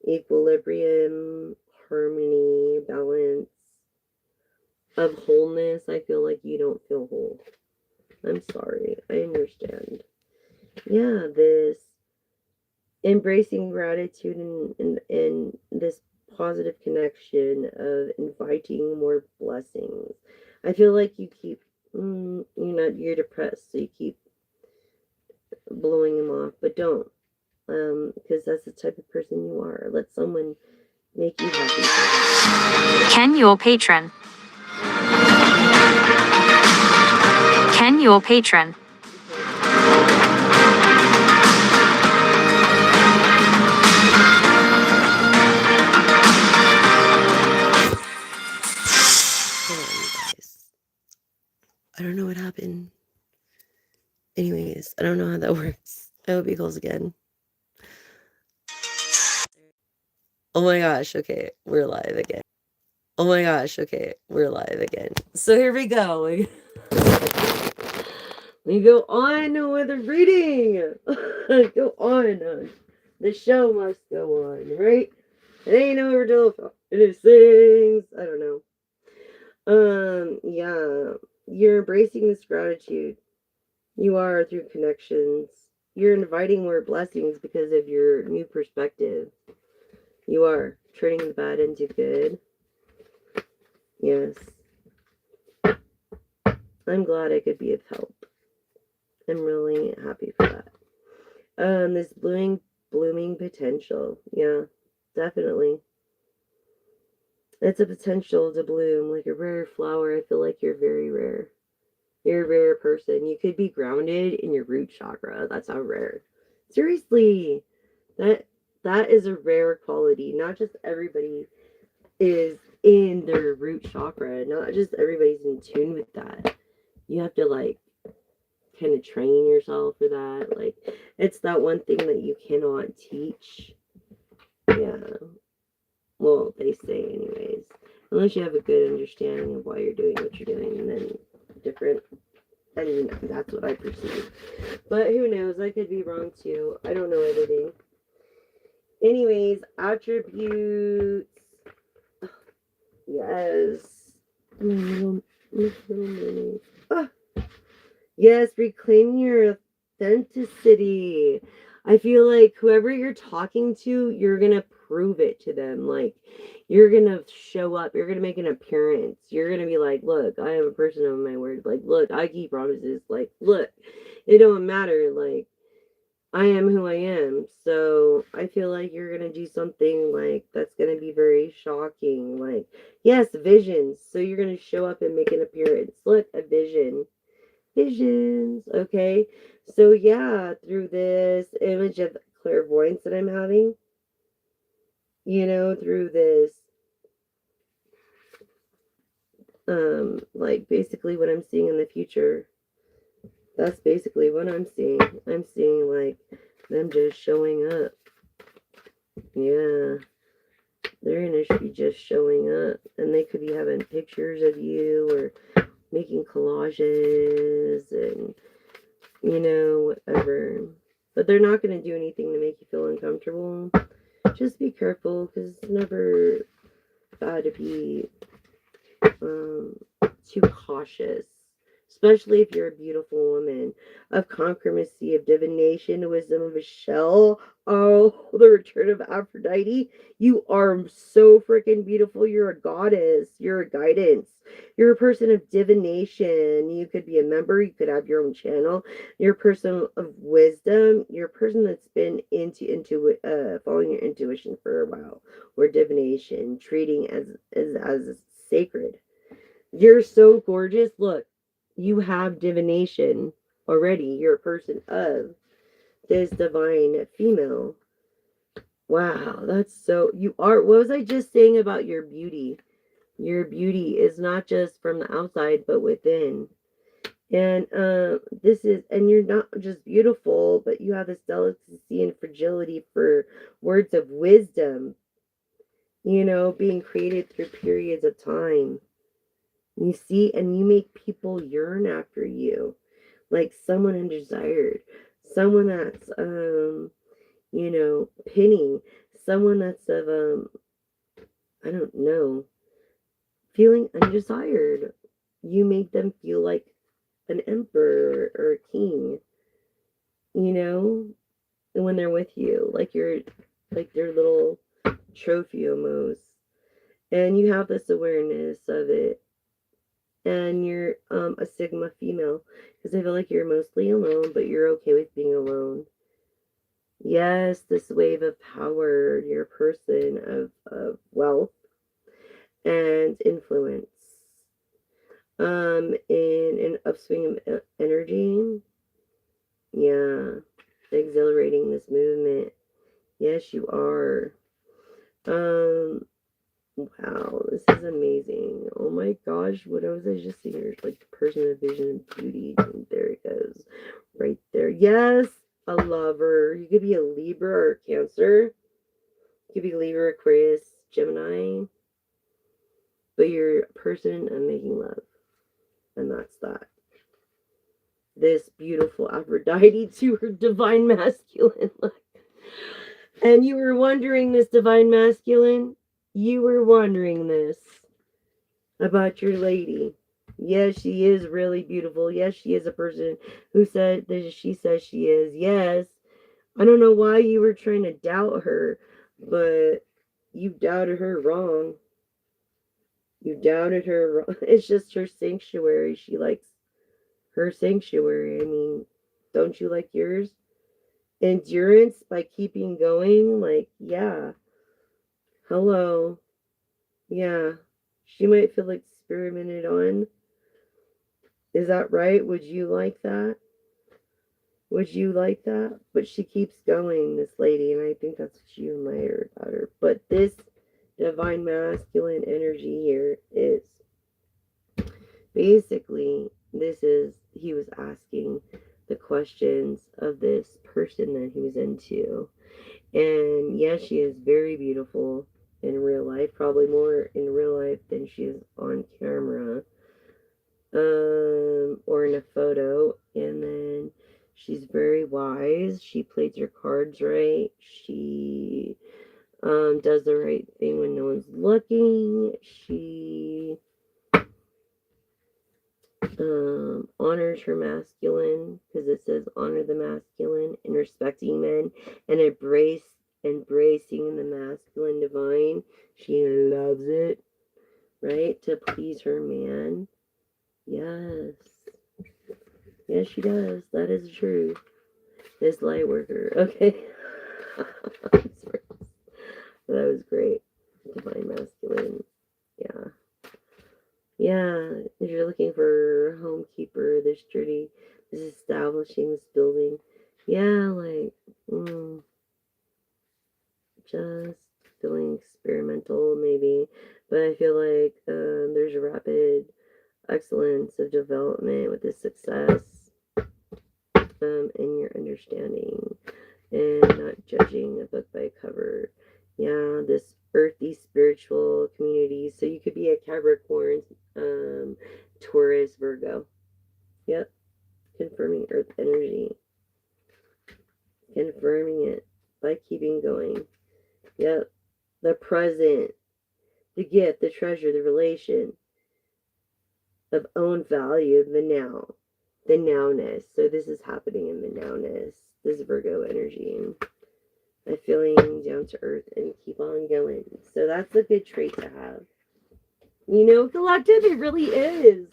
equilibrium, harmony, balance, of wholeness. I feel like you don't feel whole. I'm sorry. I understand. Yeah, this embracing gratitude and this positive connection of inviting more blessings. I feel like you keep, you're depressed, so you keep blowing them off, but don't, because that's the type of person you are. Let someone make you happy. Ken, your patron. Ken, your patron. I don't know what happened. Anyways, I don't know how that works. I hope he calls again. Oh my gosh, okay, we're live again. Oh my gosh, okay, we're live again. So here we go. We go on with the reading. Go on. The show must go on, right? It ain't over till it sings. I don't know. Yeah. You're embracing this gratitude. You are through connections. You're inviting more blessings because of your new perspective. You are turning the bad into good. Yes. I'm glad I could be of help. I'm really happy for that. This blooming potential. Yeah, definitely. It's a potential to bloom like a rare flower. I feel like you're very rare. You're a rare person. You could be grounded in your root chakra. That's how rare. Seriously, that that is a rare quality. Not just everybody is in their root chakra. Not just everybody's in tune with that. You have to like kind of train yourself for that. Like it's that one thing that you cannot teach. Yeah. Well, they say anyways. Unless you have a good understanding of why you're doing what you're doing, and then different. I mean, that's what I perceive. But who knows? I could be wrong too. I don't know everything. Anyways, attributes. Yeah, Yes. My little mermaid. Ah, yes, reclaim your authenticity. I feel like whoever you're talking to, you're gonna prove it to them. Like, you're gonna show up, you're gonna make an appearance. You're gonna be like, look, I am a person of my word. Like, look, I keep promises. Like, look, it don't matter. Like, I am who I am. So I feel like you're gonna do something like that's gonna be very shocking. Like, yes, visions. So you're gonna show up and make an appearance. Look, a vision. Visions. Okay. So yeah, through this image of clairvoyance that I'm having, through this like basically what I'm seeing in the future. That's basically what I'm seeing. I'm seeing like them just showing up. Yeah. They're gonna be just showing up, and they could be having pictures of you or making collages and whatever. But they're not gonna do anything to make you feel uncomfortable. Just be careful because it's never bad to be um, too cautious, especially if you're a beautiful woman of concurrency, of divination, wisdom of a shell. Oh, the return of Aphrodite. You are so freaking beautiful. You're a goddess. You're a guidance. You're a person of divination. You could be a member. You could have your own channel. You're a person of wisdom. You're a person that's been following your intuition for a while, or divination, treating as sacred. You're so gorgeous. Look, you have divination already. You're a person of this divine female. Wow, that's so. You are. What was I just saying about your beauty? Your beauty is not just from the outside, but within. And and you're not just beautiful, but you have this delicacy and fragility for words of wisdom, being created through periods of time. You see, and you make people yearn after you, like someone undesired, someone that's pinning, someone that's of I don't know, feeling undesired. You make them feel like an emperor or a king, and when they're with you, like you're like their little trophy almost. And you have this awareness of it, and you're a Sigma female because I feel like you're mostly alone, but you're okay with being alone. Yes, this wave of power, you're a person of wealth and influence. In an upswing of energy. Yeah, exhilarating this movement. Yes, you are. Um, wow, this is amazing. Oh my gosh, what was I just seeing? Here? Like person of vision and beauty. And there it goes. Right there. Yes, a lover. You could be a Libra or a Cancer. You could be Libra, Aquarius, Gemini. But you're a person of making love. And that's that. This beautiful Aphrodite to her divine masculine. And you were wondering this divine masculine? You were wondering this about your lady. Yes, she is really beautiful. Yes, she is a person who said that she says she is. Yes. I don't know why you were trying to doubt her, but you doubted her wrong. You doubted her wrong. It's just her sanctuary. She likes her sanctuary. I mean, don't you like yours? Endurance by keeping going. Like, yeah. Hello. Yeah. She might feel experimented on. Is that right? Would you like that? Would you like that? But she keeps going, this lady, and I think that's what you admire about her. But this divine masculine energy here is basically, he was asking the questions of this person that he was into. And yes, she is very beautiful in real life, probably more in real life than she is on camera, or in a photo. And then she's very wise. She plays her cards right. She does the right thing when no one's looking. She honors her masculine, because it says honor the masculine, and respecting men, and embracing the masculine divine. She loves it, right? To please her man. Yes. Yes, she does. That is true. This light worker. Okay. That was great. Divine masculine. Yeah. Yeah. If you're looking for a homekeeper, this journey, this establishing, this building. Yeah, like, just feeling experimental, maybe. But I feel like there's a rapid excellence of development with this success in your understanding and not judging a book by cover. Yeah, this earthy spiritual community. So you could be a Capricorn, Taurus, Virgo. Yep, confirming earth energy. Confirming it by keeping going. Yep, the present, the gift, the treasure, the relation of own value, the now, the nowness. So this is happening in the nowness, this Virgo energy. A feeling down to earth and keep on going. So that's a good trait to have. You know, collective, it really is.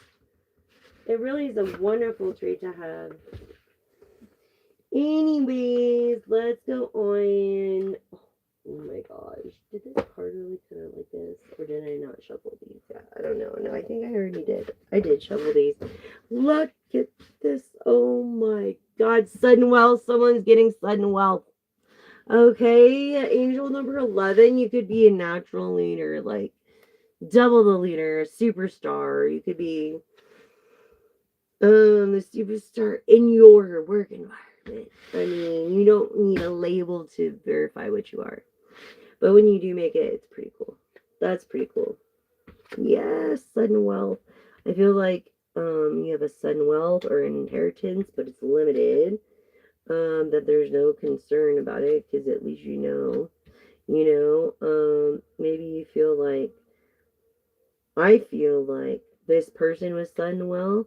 It really is a wonderful trait to have. Anyways, let's go on. Oh my gosh. Did this card really come out like this? Or did I not shuffle these? Yeah, I don't know. No, I think I already did. I did shuffle these. Look at this. Oh my god. Sudden wealth. Someone's getting sudden wealth. Okay, angel number 11, you could be a natural leader, like double the leader, a superstar. You could be the superstar in your work environment. I mean, you don't need a label to verify what you are. But when you do make it, it's pretty cool. That's pretty cool. Yes, sudden wealth. I feel like you have a sudden wealth or an inheritance, but it's limited. That there's no concern about it because at least maybe you feel like, I feel like this person with sudden wealth,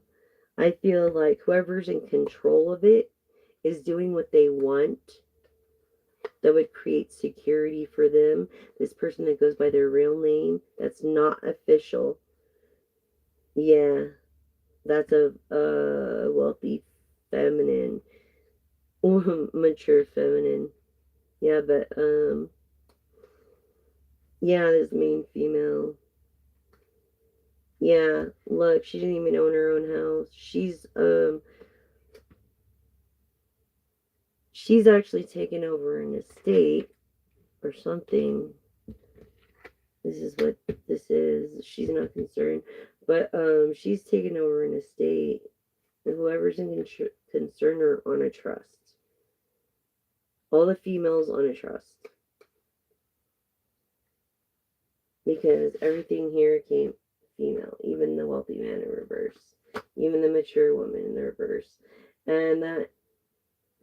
I feel like whoever's in control of it is doing what they want that would create security for them. This person that goes by their real name, that's not official. Yeah, that's a wealthy feminine, mature feminine. Yeah, but yeah, this main female. Yeah, look, she didn't even own her own house. She's actually taken over an estate or something. This is what this is. She's not concerned, but she's taken over an estate, and whoever's in concern are on a trust. All the females on a trust, because everything here came female, even the wealthy man in reverse, even the mature woman in the reverse, and that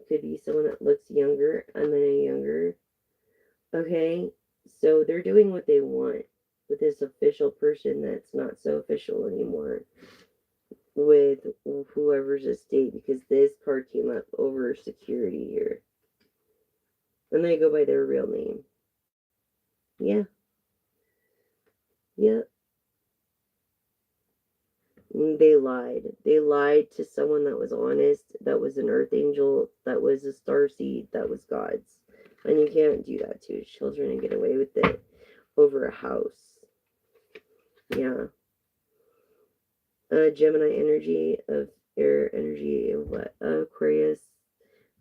could be someone that looks younger and then a younger. Okay, so they're doing what they want with this official person that's not so official anymore with whoever's estate, because this card came up over security here. And they go by their real name. Yeah. Yeah. They lied. They lied to someone that was honest, that was an earth angel, that was a star seed, that was God's. And you can't do that to children and get away with it over a house. Yeah. Gemini energy of air energy of what? Aquarius,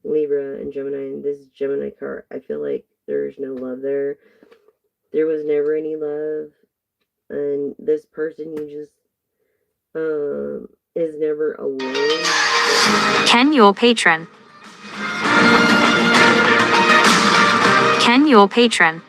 Libra, and Gemini. And this Gemini card, I feel like there's no love there. There was never any love. And this person you just is never alone. Ken, your patron. Ken, your patron.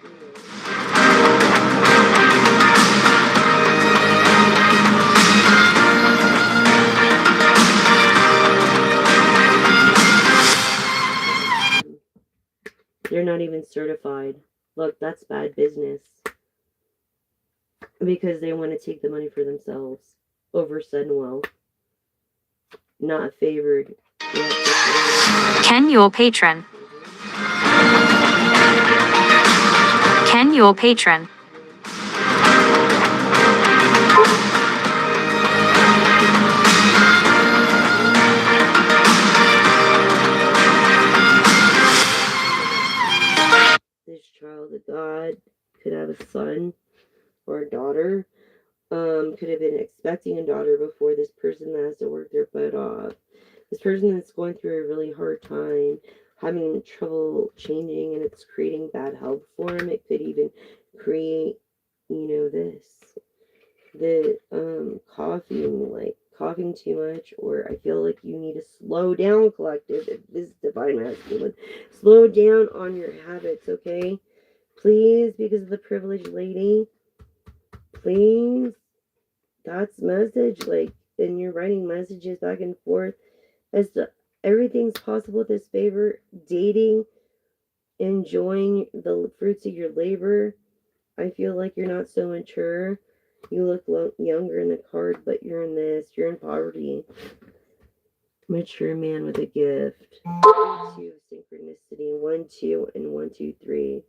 They're not even certified. Look, that's bad business. Because they want to take the money for themselves over sudden wealth. not favored. Yep, Can your patron? Can your patron? this child of God could have a son or a daughter. Could have been expecting a daughter before this person that has to work their butt off. This person that's going through a really hard time, having trouble changing, and it's creating bad health for him. It could even create, the coughing too much, or I feel like you need to slow down, collective. If this is divine masculine, slow down on your habits, okay? Please, because of the privileged lady, please. That's message, like, and you're writing messages back and forth as to everything's possible with this favor, dating, enjoying the fruits of your labor. I feel like you're not so mature. You look younger in the card, but you're in this. You're in poverty. Mature man with a gift. 2 synchronicity. 1, 2, and 1, 2, 3.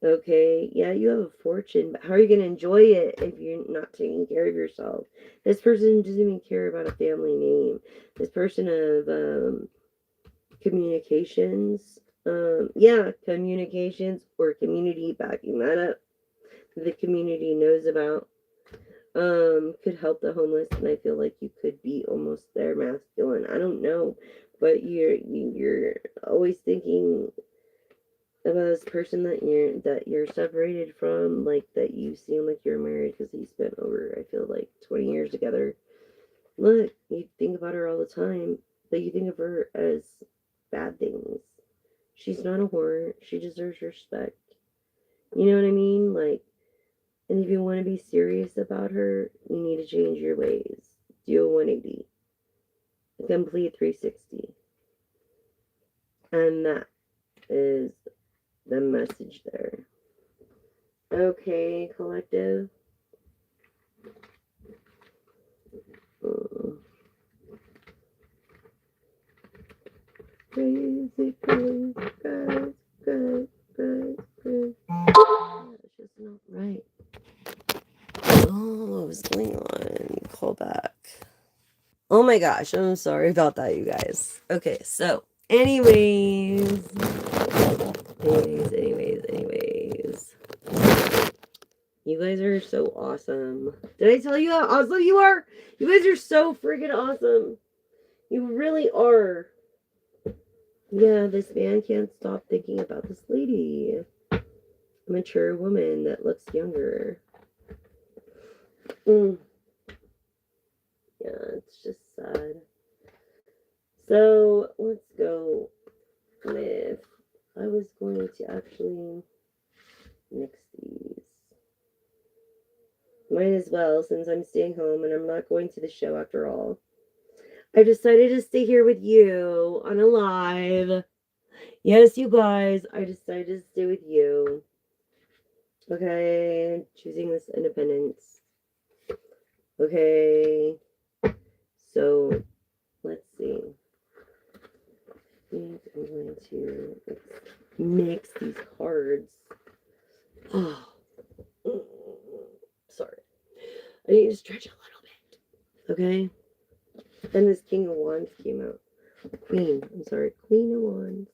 Okay, yeah, you have a fortune, but how are you going to enjoy it if you're not taking care of yourself? This person doesn't even care about a family name. This person of communications, communications or community backing that up. The community knows about could help the homeless, and I feel like you could be almost their masculine. I don't know, but you're always thinking about this person that you're separated from, like that you seem like you're married because you spent over, I feel like, 20 years together. Look, you think about her all the time, but you think of her as bad things. She's not a whore. She deserves respect. You know what I mean? Like, and if you want to be serious about her, you need to change your ways. Do a 180, a complete 360, and that is the message there. Okay, collective. Mm. Crazy, crazy, guys, guys, guys, guys. Yeah, it's just not right. Oh, what was going on? Call back. Oh my gosh, I'm sorry about that, you guys. Okay, so, anyways. You guys are so awesome. Did I tell you how awesome you are? You guys are so freaking awesome. You really are. Yeah, this man can't stop thinking about this lady. A mature woman that looks younger. Mm. Yeah, it's just sad. So, let's go with. I was going to actually mix these. Might as well, since I'm staying home and I'm not going to the show after all. I decided to stay here with you on a live. Yes, you guys, I decided to stay with you. Okay, choosing this independence. Okay, so let's see. I think I'm going to mix these cards. Oh, sorry. I need to stretch a little bit. Okay, then this King of Wands came out. Queen of Wands.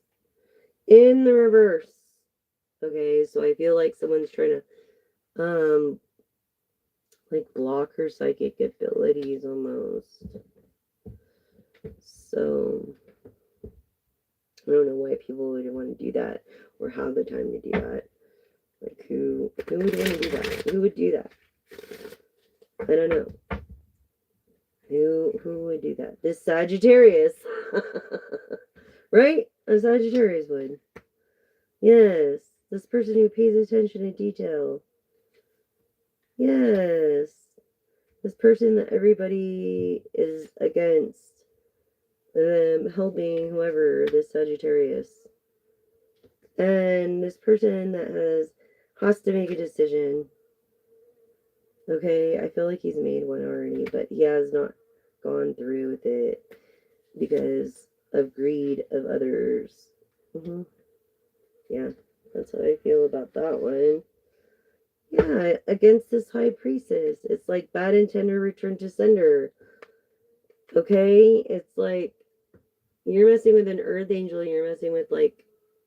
In the reverse. Okay, so I feel like someone's trying to like block her psychic abilities almost. So I don't know why people would want to do that or have the time to do that. Like who would want to do that? Who would do that? I don't know. Who would do that? This Sagittarius. Right? A Sagittarius would. Yes. This person who pays attention to detail. Yes. This person that everybody is against them helping whoever, this Sagittarius. And this person that has to make a decision. Okay, I feel like he's made one already, but he has not gone through with it. because of greed of others. Yeah, that's how I feel about that one. Yeah, against this high priestess. It's like bad intender return to sender. Okay? It's like you're messing with an earth angel, you're messing with like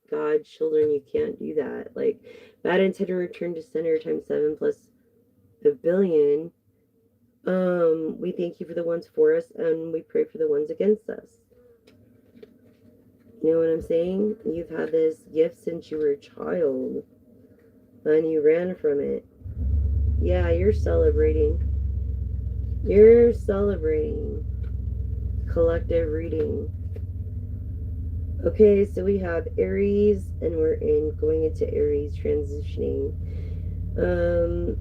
God's children. You can't do that. Like bad intender return to sender times 7 plus a billion. We thank you for the ones for us and we pray for the ones against us. You know what I'm saying? You've had this gift since you were a child and you ran from it. Yeah, you're celebrating. You're celebrating collective reading. Okay, so we have Aries and we're in going into Aries transitioning. And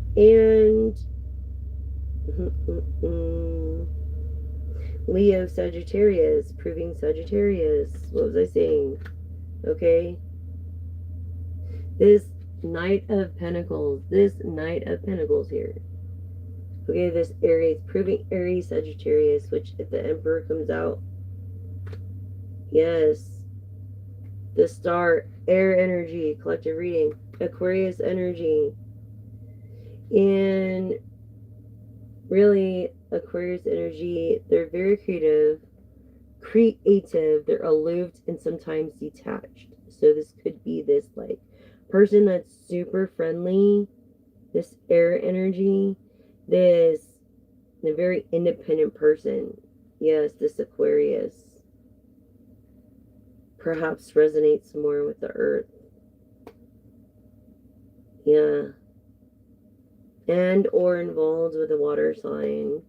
Leo Sagittarius, proving Sagittarius. What was I saying? Okay. This Knight of Pentacles. This Knight of Pentacles here. Okay, this Aries, proving Aries Sagittarius, which if the Emperor comes out, yes. The Star, air energy, collective reading, Aquarius energy. And really, Aquarius energy, they're very creative, they're aloof and sometimes detached. So this could be this like person that's super friendly, this air energy, this a very independent person. Yes, this Aquarius perhaps resonates more with the earth. Yeah. And or involved with a water sign.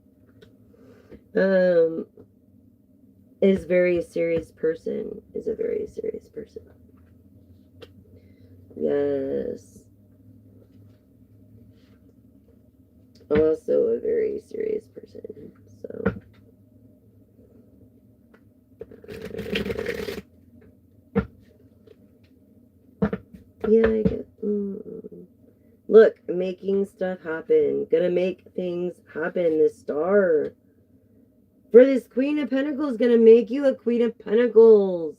Is very serious person. Is a very serious person. Yes. Also a very serious person. So yeah, I get. Look, making stuff happen. Gonna make things happen. This star. For this Queen of Pentacles, gonna make you a Queen of Pentacles.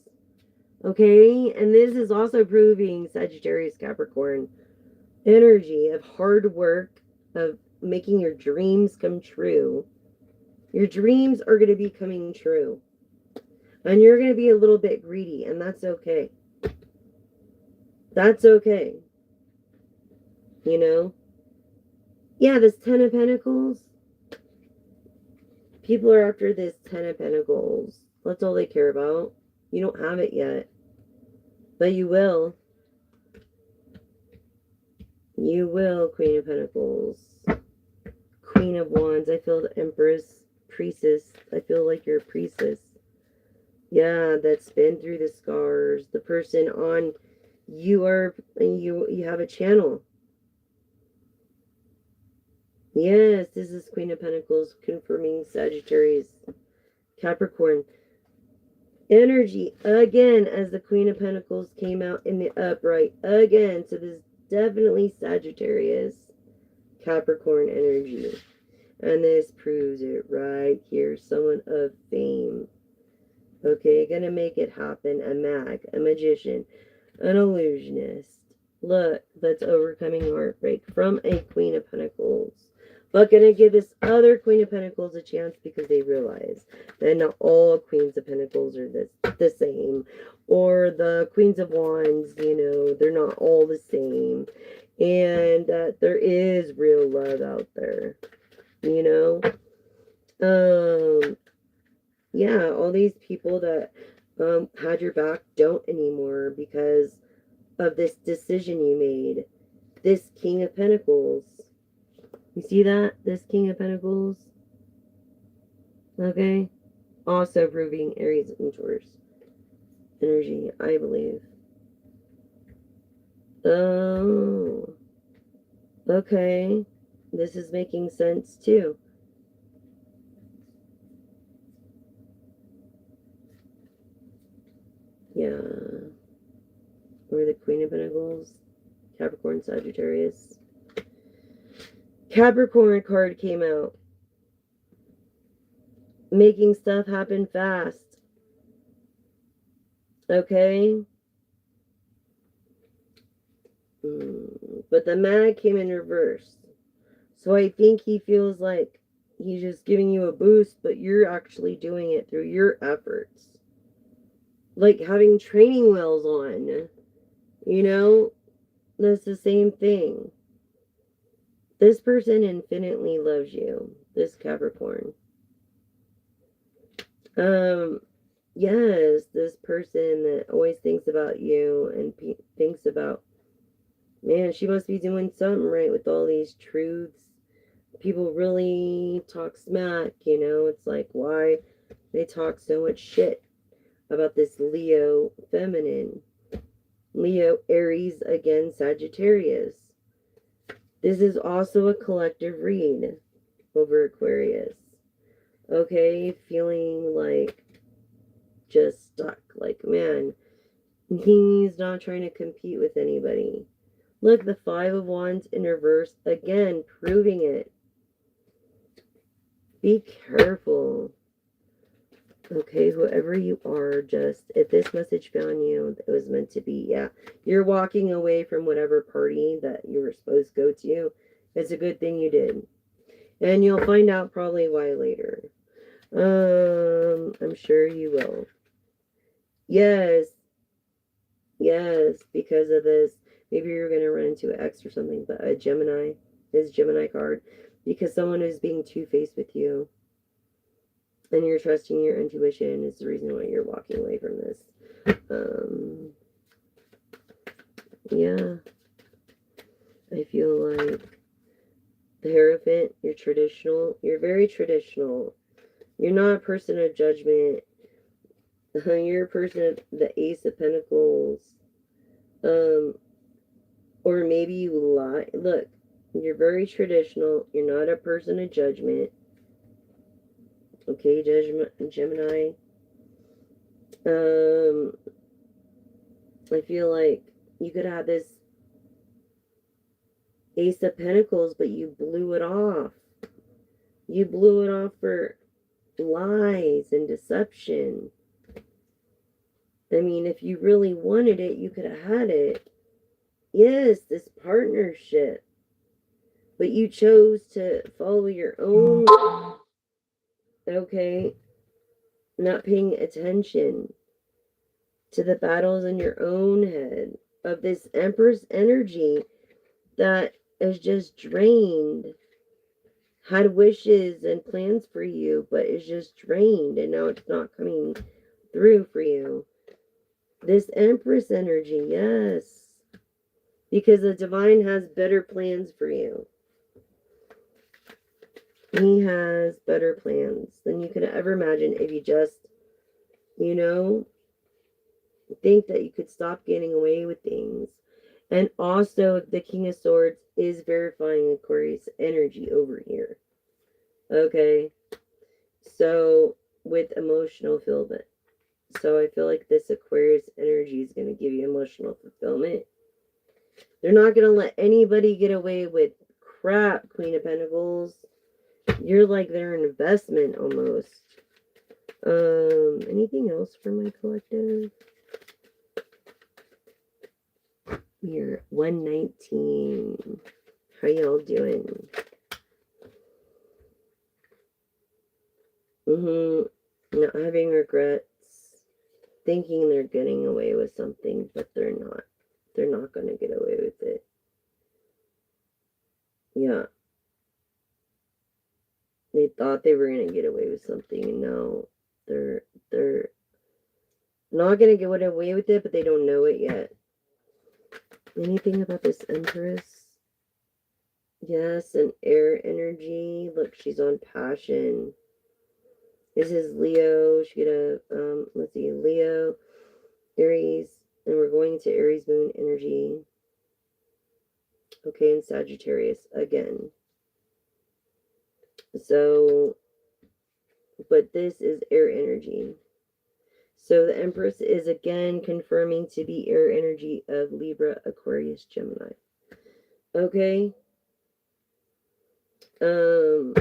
Okay? And this is also proving Sagittarius Capricorn energy of hard work, of making your dreams come true. Your dreams are going to be coming true. And you're going to be a little bit greedy, and that's okay. That's okay. You know? Yeah, this Ten of Pentacles. People are after this Ten of Pentacles. That's all they care about. You don't have it yet. But you will. You will, Queen of Pentacles. Queen of Wands. I feel the Empress. Priestess. I feel like you're a priestess. Yeah, that's been through the scars. The person on you have a channel. Yes, this is Queen of Pentacles confirming Sagittarius, Capricorn. Energy again as the Queen of Pentacles came out in the upright again. So this is definitely Sagittarius, Capricorn energy. And this proves it right here. Someone of fame. Okay, gonna make it happen. A mag, a magician, an illusionist. Look, that's overcoming heartbreak from a Queen of Pentacles. But gonna give this other Queen of Pentacles a chance because they realize that not all Queens of Pentacles are the same. Or the Queens of Wands, they're not all the same. And that there is real love out there. Yeah, all these people that had your back don't anymore because of this decision you made. This King of Pentacles. You see that? This King of Pentacles. Okay. Also proving Aries and Taurus energy, I believe. Oh. Okay. This is making sense too. Yeah. We're the Queen of Pentacles. Capricorn, Sagittarius. Capricorn card came out. Making stuff happen fast. Okay? But the Mad came in reverse. So I think he feels like he's just giving you a boost, but you're actually doing it through your efforts. Like having training wheels on. You know? That's the same thing. This person infinitely loves you. This Capricorn. Um, yes, this person that always thinks about you and thinks about, man, she must be doing something right with all these truths. People really talk smack, you know? It's like, why they talk so much shit about this Leo feminine. Leo, Aries, again, Sagittarius. This is also a collective read over Aquarius. Okay, feeling like just stuck. Like, man, he's not trying to compete with anybody. Look, the Five of Wands in reverse, again, proving it. Be careful. Okay, whoever you are, just, if this message found you, it was meant to be, yeah. You're walking away from whatever party that you were supposed to go to. It's a good thing you did. And you'll find out probably why later. I'm sure you will. Yes, yes, because of this. Maybe you're going to run into an ex or something, but a Gemini, this Gemini card, because someone is being two-faced with you and you're trusting your intuition is the reason why you're walking away from this. Um, yeah, I feel like the Hierophant, you're traditional. You're very traditional. You're not a person of judgment. You're a person of the Ace of Pentacles. Um, or maybe you lie. Look, you're very traditional. You're not a person of judgment. Okay, judgment, Gemini. Um, I feel like you could have this Ace of Pentacles, but you blew it off. You blew it off for lies and deception. I mean, if you really wanted it, you could have had it. Yes, this partnership. But you chose to follow your own, okay, not paying attention to the battles in your own head of this Empress energy that is just drained, had wishes and plans for you, but is just drained and now it's not coming through for you. This Empress energy, yes. Because the divine has better plans for you. He has better plans than you could ever imagine if you just, you know, think that you could stop getting away with things. And also, the King of Swords is verifying Aquarius energy over here. Okay? So, with emotional fulfillment. So, I feel like this Aquarius energy is going to give you emotional fulfillment. They're not going to let anybody get away with crap, Queen of Pentacles. You're like their investment almost. Anything else for my collective? We're 119. How y'all doing? Not having regrets. Thinking they're getting away with something, but they're not. They're not going to get away with it. Yeah. They thought they were going to get away with something, and now they're not going to get away with it, but they don't know it yet. Anything about this Empress? Yes, an air energy. Look, she's on passion. This is Leo. She get a let's see, Leo, Aries, and we're going to Aries moon energy. Okay, and Sagittarius again. So, but this is air energy. So the Empress is again confirming to be air energy of Libra, Aquarius, Gemini. Okay. Um,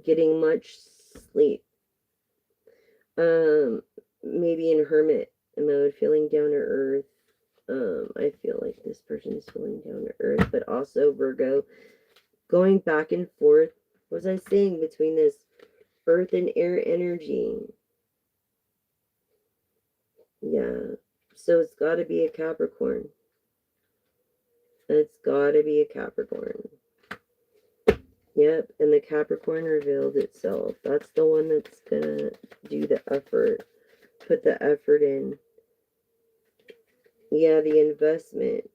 getting much sleep. Maybe in hermit mode, feeling down to earth. I feel like this person is feeling down to earth, but also Virgo, going back and forth. What was I saying between this earth and air energy? Yeah. So it's got to be a Capricorn. It's got to be a Capricorn. Yep. And the Capricorn revealed itself. That's the one that's going to do the effort, put the effort in. Yeah, the investment.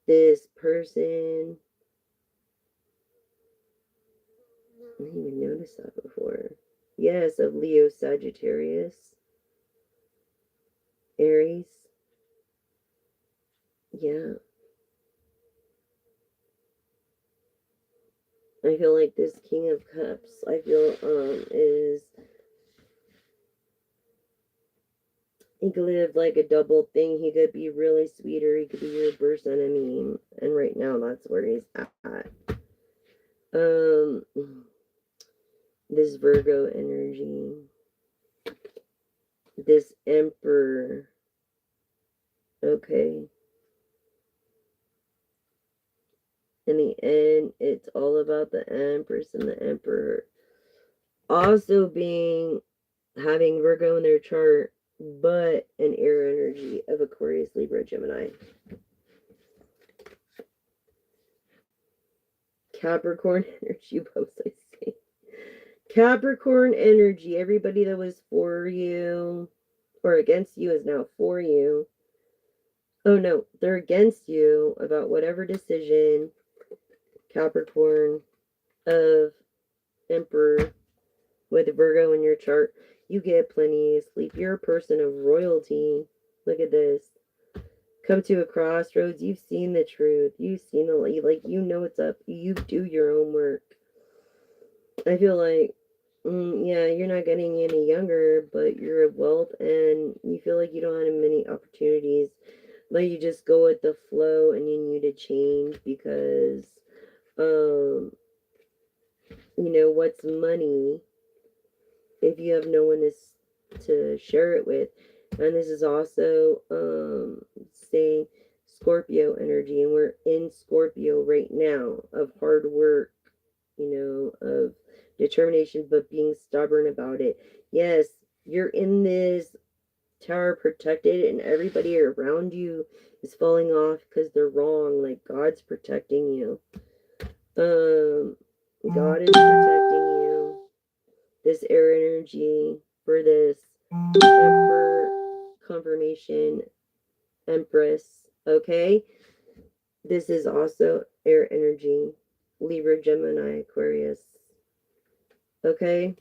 This person, I didn't even notice that before. Yes, of Leo, Sagittarius, Aries. Yeah. I feel like this King of Cups, I feel, is, he could live like a double thing. He could be really sweet or he could be your worst enemy. And right now, that's where he's at. Um, this Virgo energy, this Emperor. Okay. In the end, it's all about the Empress and the Emperor. Also being, having Virgo in their chart, but an air energy of Aquarius, Libra, Gemini. Capricorn energy, what was I saying? Capricorn energy, everybody that was for you or against you is now for you. Oh no, they're against you about whatever decision, Capricorn, of Emperor with Virgo in your chart. You get plenty of sleep. You're a person of royalty. Look at this. Come to a crossroads. You've seen the truth. You've seen the light. Like, you know what's up. You do your own work. I feel like, yeah, you're not getting any younger, but you're of wealth and you feel like you don't have many opportunities. Like, you just go with the flow and you need to change because, what's money if you have no one to share it with? And this is also saying Scorpio energy, and we're in Scorpio right now, of hard work, of determination, but being stubborn about it. Yes, you're in this tower protected, and everybody around you is falling off because they're wrong. Like, God's protecting you. God is protecting you. This air energy for this Emperor confirmation, Empress. Okay, this is also air energy, Libra, Gemini, Aquarius. Okay,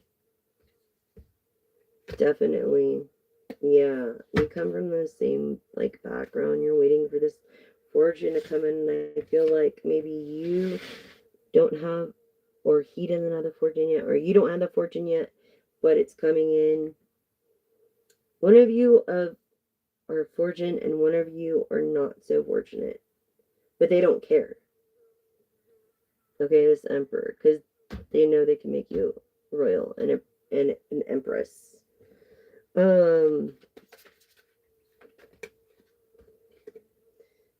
definitely. Yeah, you come from the same like background. You're waiting for this fortune to come in, and I feel like maybe you don't have, or he doesn't have the fortune yet, or you don't have the fortune yet, but it's coming in. One of you are fortunate, and one of you are not so fortunate, but they don't care. Okay, this Emperor, because they know they can make you royal and an Empress.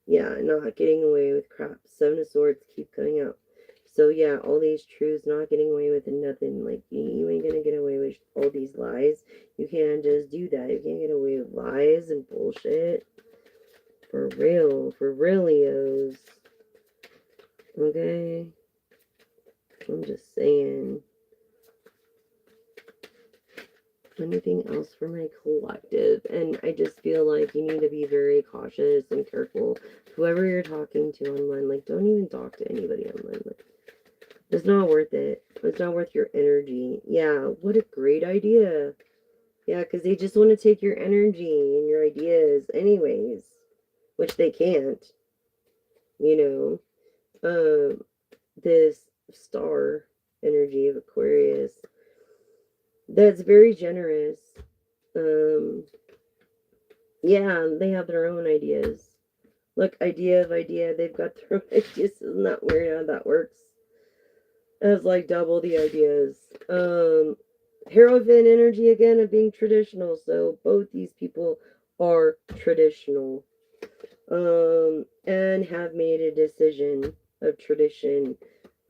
Yeah, not getting away with crap. Seven of Swords keep coming out. So yeah, all these truths, not getting away with nothing. Like, you ain't gonna get away with all these lies. You can't just do that. You can't get away with lies and bullshit. For real, for realios. Okay? I'm just saying. Anything else for my collective? And I just feel like you need to be very cautious and careful. Whoever you're talking to online, like, don't even talk to anybody online. Like, it's not worth it. It's not worth your energy. Yeah, what a great idea. Yeah, because they just want to take your energy and your ideas anyways, which they can't, you know. This star energy of Aquarius, that's very generous. Um, yeah, they have their own ideas. Look, idea of idea, they've got their own ideas. Isn't that weird how that works? Has like double the ideas. Hierophant energy again of being traditional. So both these people are traditional. And have made a decision of tradition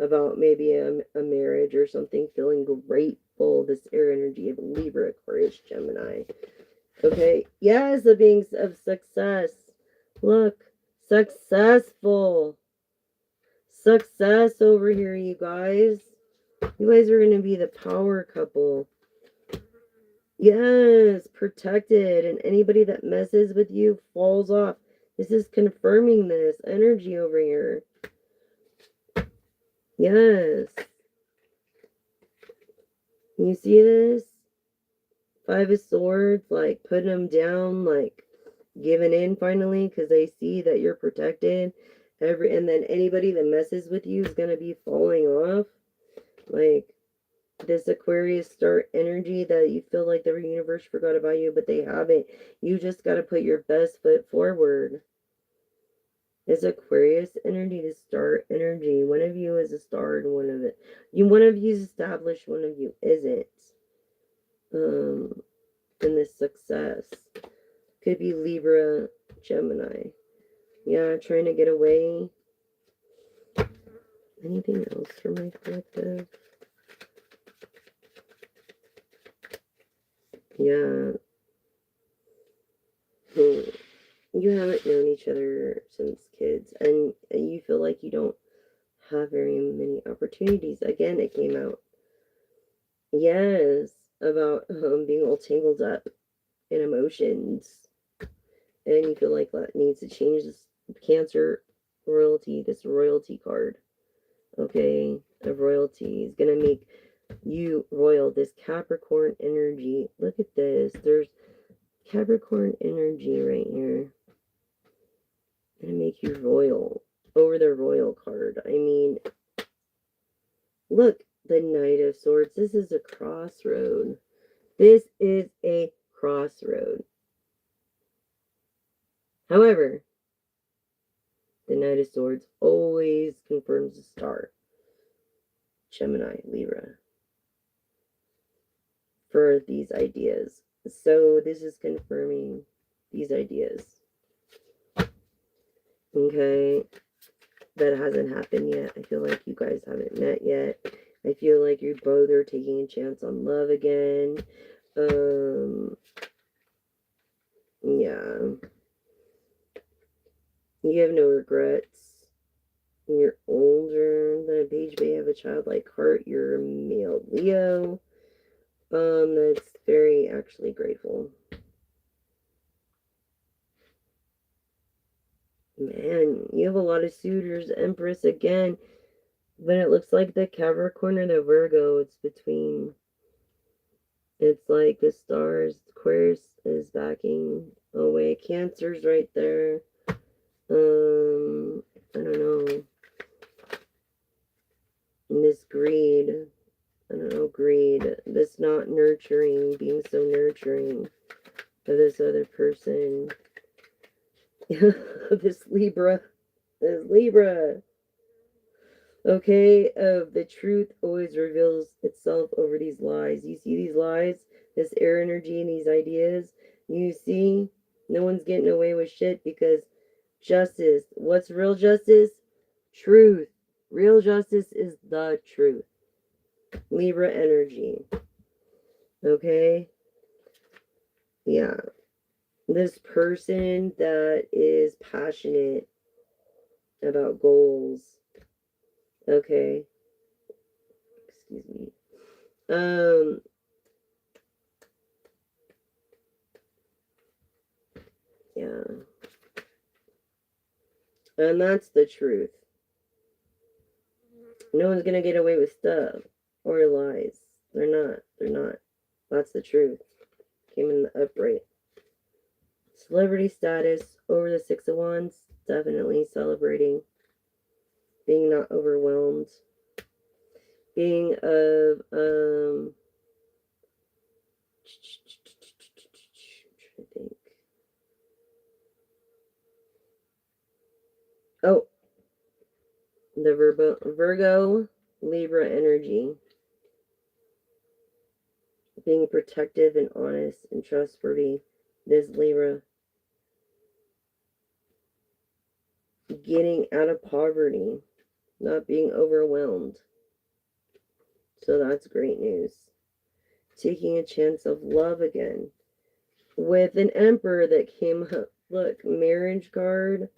about maybe a marriage or something, feeling grateful. This air energy of Libra, Aquarius, Gemini. Okay, yes, the beings of success. Look, successful. Success over here, you guys. You guys are going to be the power couple. Yes, protected. And anybody that messes with you falls off. This is confirming this energy over here. Yes. You see this? Five of Swords, like putting them down, like giving in finally because they see that you're protected. And then anybody that messes with you is going to be falling off. Like this Aquarius start energy that you feel like the universe forgot about you, but they haven't. You just got to put your best foot forward. This Aquarius energy to start energy. One of you is a star and one of you is established, one of you isn't. In this success. Could be Libra, Gemini. Yeah, trying to get away. Anything else for my collective? Yeah. You haven't known each other since kids, and you feel like you don't have very many opportunities. Again, it came out. Yes, about being all tangled up in emotions, and you feel like that needs to change. This Cancer royalty, this royalty card. Okay, of royalty is gonna make you royal. This Capricorn energy. Look at this. There's Capricorn energy right here. Gonna make you royal over the royal card. I mean, look, the Knight of Swords. This is a crossroad. This is a crossroad. However, the Knight of Swords always confirms a star. Gemini, Libra. For these ideas. So this is confirming these ideas. Okay. That hasn't happened yet. I feel like you guys haven't met yet. I feel like you both are taking a chance on love again. Yeah. You have no regrets. You're older than a page may have a childlike heart. You're a male Leo. That's very actually grateful. Man, you have a lot of suitors. Empress again. But it looks like the Capricorn or the Virgo, it's between. It's like the stars. Aquarius is backing away. Cancer's right there. I don't know. And this greed. I don't know, greed. This not nurturing, being so nurturing of this other person. This Libra. This Libra. Okay, the truth always reveals itself over these lies. You see these lies, this air energy and these ideas. You see, no one's getting away with shit because justice. What's real justice? Truth. Real justice is the truth. Libra energy. Okay? Yeah. This person that is passionate about goals. Okay. Excuse me. Yeah. And that's the truth. No one's gonna get away with stuff or lies. They're not. They're not. That's the truth. Came in the upright. Celebrity status over the Six of Wands. Definitely celebrating. Being not overwhelmed. Being of I'm trying to think. Oh, the Virgo. Libra energy. Being protective and honest and trustworthy. This Libra. Getting out of poverty. Not being overwhelmed. So that's great news. Taking a chance of love again. With an emperor that came up. Look, marriage card.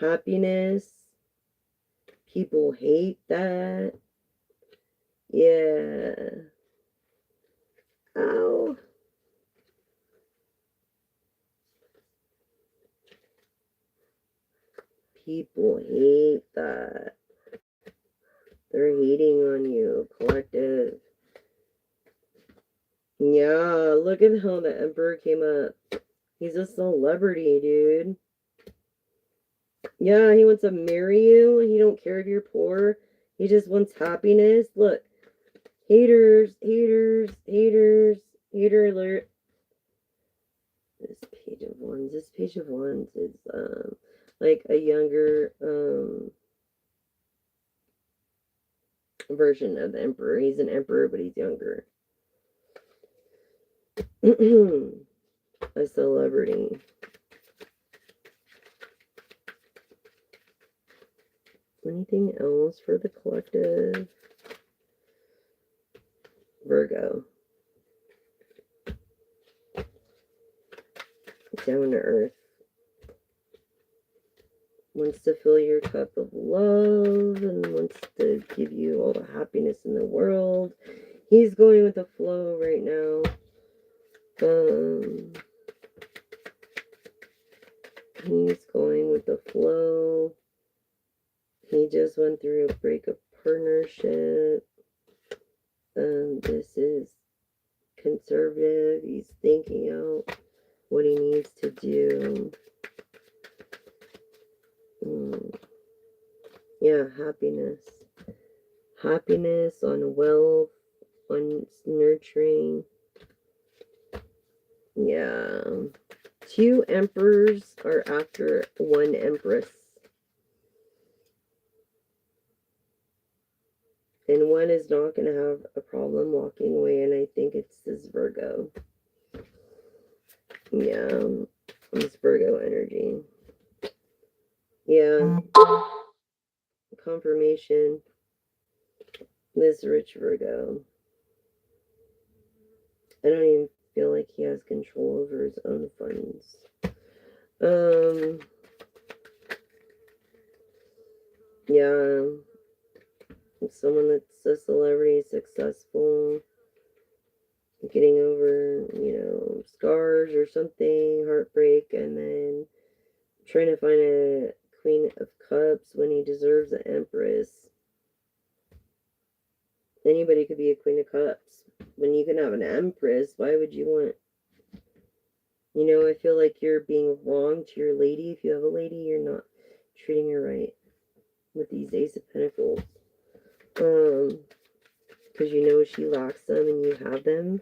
Happiness. People hate that. Yeah. Ow. People hate that. They're hating on you, collective. Yeah, look at how the Emperor came up. He's a celebrity, dude. Yeah, he wants to marry you. He don't care if you're poor. He just wants happiness. Look, haters, haters, haters, hater alert. This page of wands. This page of wands is like a younger version of the Emperor. He's an Emperor, but he's younger. A celebrity. Anything else for the collective? Virgo. Down to earth. Wants to fill your cup of love and wants to give you all the happiness in the world. He's going with the flow right now. He's going with the flow. He just went through a breakup partnership. This is conservative. He's thinking out what he needs to do. Yeah, happiness. Happiness, on wealth, on nurturing. Yeah. 2 emperors are after 1 empress. And one is not going to have a problem walking away, and I think it's this Virgo. Yeah, this Virgo energy. Yeah. Confirmation. This rich Virgo. I don't even feel like he has control over his own funds. Yeah. Someone that's a celebrity, successful, getting over, scars or something, heartbreak, and then trying to find a Queen of Cups when he deserves an Empress. Anybody could be a Queen of Cups. When you can have an Empress, why would you want... I feel like you're being wrong to your lady. If you have a lady, you're not treating her right with these Ace of Pentacles. Because she lacks them and you have them.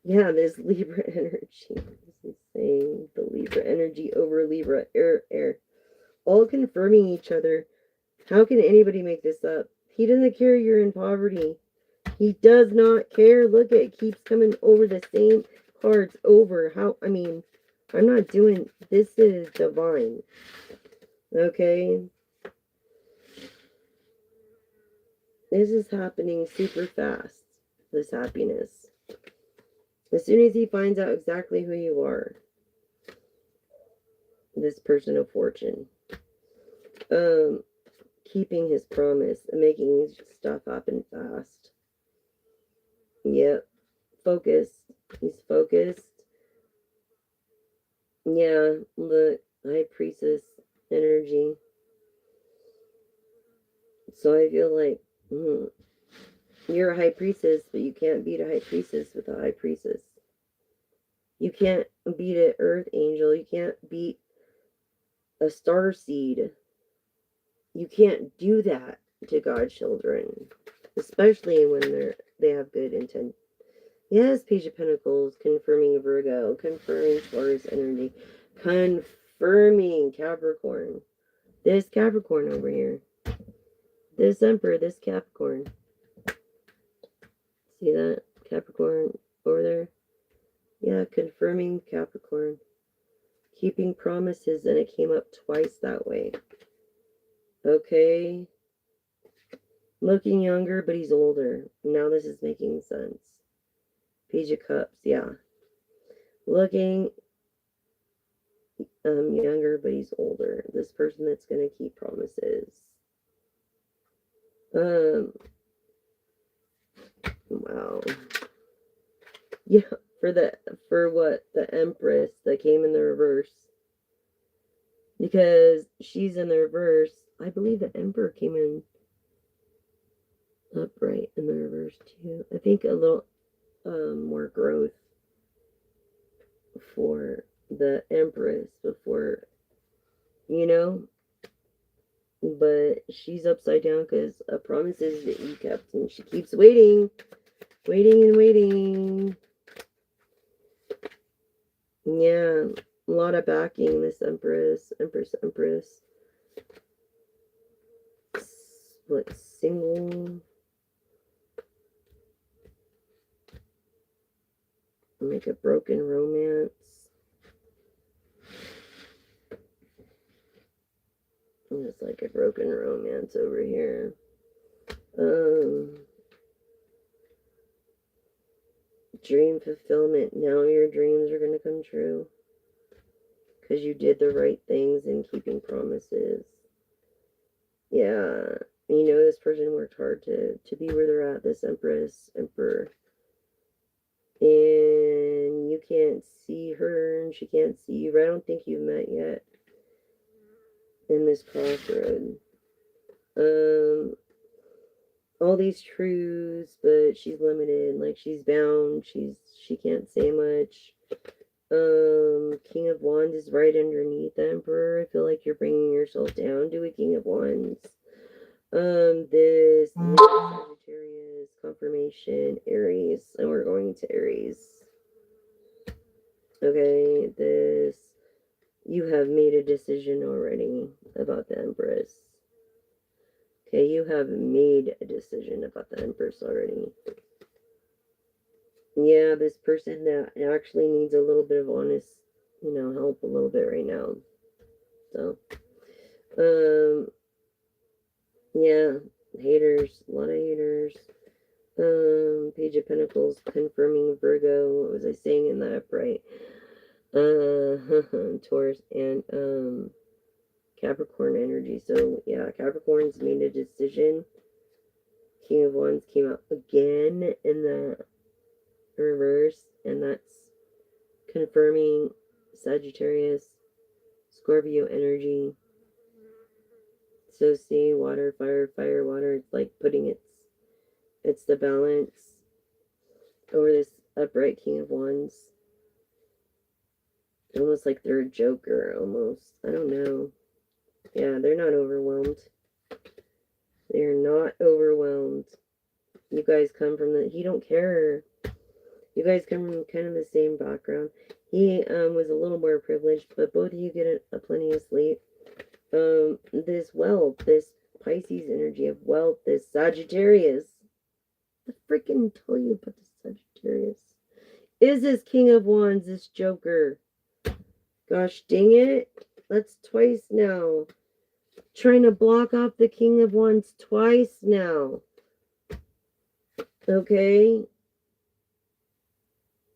Yeah, this Libra energy. This is saying the Libra energy over Libra. Air. All confirming each other. How can anybody make this up? He doesn't care you're in poverty. He does not care. Look, it keeps coming over the same cards over. I'm not doing... This is divine. Okay? This is happening super fast. This happiness. As soon as he finds out exactly who you are. This person of fortune. Keeping his promise and making stuff happen fast. Yep. Focused. He's focused. Yeah, the High Priestess energy. So I feel like you're a High Priestess, but you can't beat a High Priestess with a High Priestess. You can't beat an Earth Angel. You can't beat a Star Seed. You can't do that to God's children, especially when they have good intent. Yes, Page of Pentacles, confirming Virgo, confirming Taurus energy, confirming Capricorn. This Capricorn over here. This Emperor, this Capricorn. See that? Capricorn over there? Yeah, confirming Capricorn. Keeping promises, and it came up twice that way. Okay. Looking younger, but he's older. Now this is making sense. Page of Cups, yeah. Looking younger, but he's older. This person that's gonna keep promises. Wow. Yeah, for what? The Empress that came in the reverse. Because she's in the reverse. I believe the Emperor came in upright in the reverse too. I think a little more growth for the Empress before, you know, but she's upside down because of promises that you kept, and she keeps waiting, waiting and waiting. Yeah, a lot of backing this Empress. What, single? Make a broken romance. It's like a broken romance over here. Dream fulfillment. Now your dreams are going to come true. Because you did the right things in keeping promises. Yeah. You know, this person worked hard to be where they're at, this Emperor. And you can't see her, and she can't see you. I don't think you've met yet in this crossroad. All these truths, but she's limited. Like, she's bound. She can't say much. King of Wands is right underneath the Emperor. I feel like you're bringing yourself down to a King of Wands. This Sagittarius, confirmation, Aries, and we're going to Aries. Okay, this, you have made a decision already about the Empress. Okay, you have made a decision about the Empress already. Yeah, this person that actually needs a little bit of honest, help a little bit right now. So, yeah, haters, a lot of haters. Page of Pentacles confirming Virgo. What was I saying in that upright? Taurus and Capricorn energy. So yeah, Capricorn's made a decision. King of Wands came out again in the reverse, and that's confirming Sagittarius, Scorpio energy. So see, water, fire, fire, water. It's like putting it's the balance over this upright King of Wands. Almost like they're a joker, almost. I don't know. Yeah, they're not overwhelmed. They're not overwhelmed. You guys come from he don't care. You guys come from kind of the same background. He was a little more privileged, but both of you get a plenty of sleep. This wealth, this Pisces energy of wealth, this Sagittarius. I freaking tell you about the Sagittarius. Is this King of Wands, this Joker? Gosh dang it. That's twice now. Trying to block off the King of Wands twice now. Okay?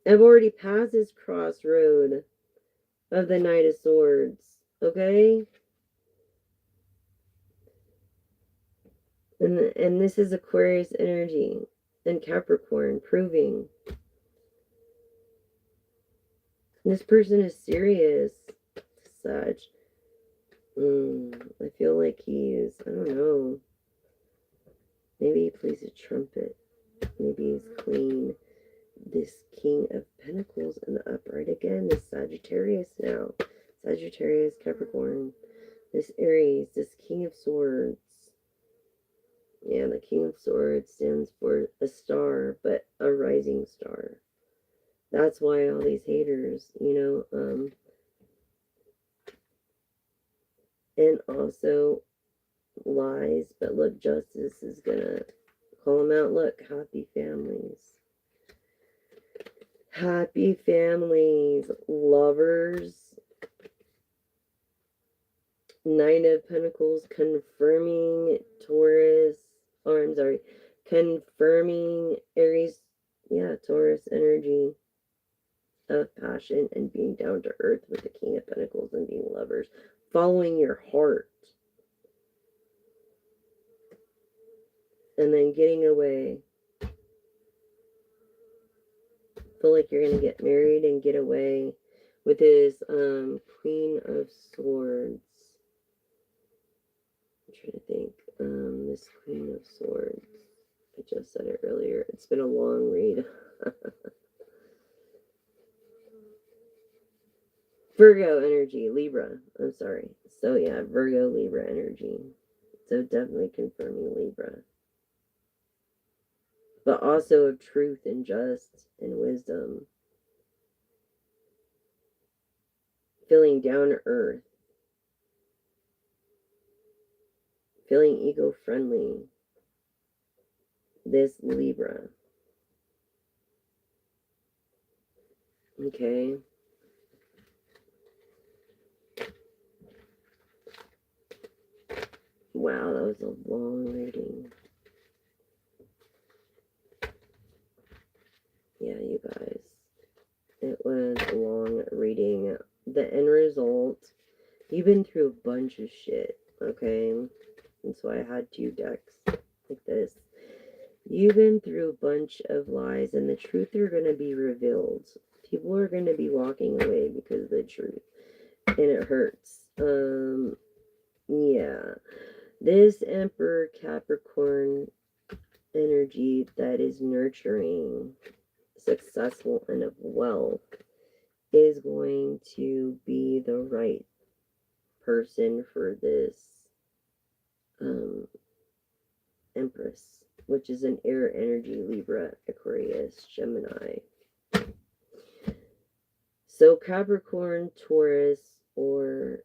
I've already passed this crossroad of the Knight of Swords. Okay? And this is Aquarius energy and Capricorn proving this person is serious. Sag. I feel like he's, I don't know. Maybe he plays a trumpet. Maybe he's clean. This King of Pentacles in the upright again. This Sagittarius now. Sagittarius, Capricorn. This Aries. This King of Swords. Yeah, the King of Swords stands for a star, but a rising star. That's why all these haters, and also lies, but look, justice is gonna call them out. Look, happy families. Happy families, lovers. Nine of Pentacles confirming Taurus, or I'm sorry, confirming Aries, yeah, Taurus energy of passion and being down to earth with the King of Pentacles and being lovers, following your heart, and then getting away. Feel like you're gonna get married and get away with his Queen of Swords. I'm trying to think. This Queen of Swords. I just said it earlier. It's been a long read. Virgo energy, Libra. I'm sorry. So yeah, Virgo, Libra energy. So definitely confirming Libra. But also of truth and just and wisdom. Feeling down to earth. Feeling eco-friendly. This Libra. Okay. Wow, that was a long reading. Yeah, you guys. It was a long reading. The end result, you've been through a bunch of shit, okay? And so I had 2 decks like this. You've been through a bunch of lies, and the truth are going to be revealed. People are going to be walking away because of the truth, and it hurts. Yeah. This Emperor Capricorn energy that is nurturing, successful, and of wealth is going to be the right person for this Empress, which is an air energy, Libra, Aquarius, Gemini. So Capricorn, Taurus, or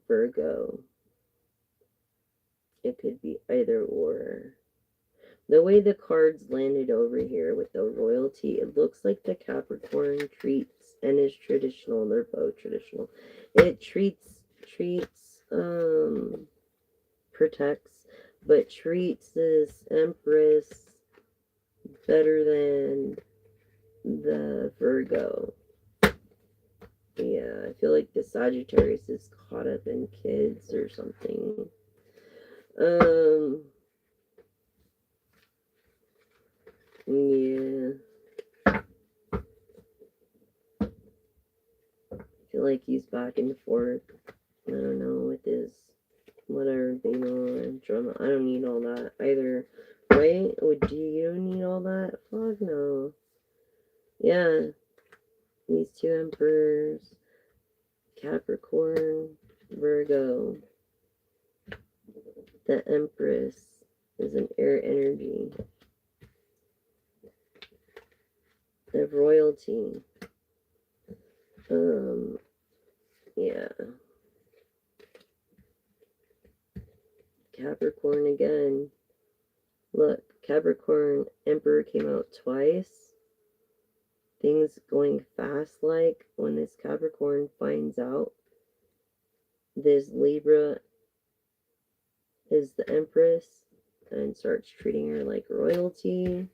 Virgo. It could be either or. The way the cards landed over here with the royalty, it looks like the Capricorn treats and is traditional. They're both traditional. It protects, but treats this Empress better than the Virgo. Yeah, I feel like the Sagittarius is caught up in kids or something. Yeah. I feel like he's back and forth. I don't know, with his whatever being on drama. I don't need all that either. Right? Would you need all that? Fuck no. Yeah. These 2 emperors. Capricorn, Virgo. The Empress is an air energy of royalty. Yeah. Capricorn again. Look, Capricorn Emperor came out twice. Things going fast, like when this Capricorn finds out this Libra is the Empress and starts treating her like royalty.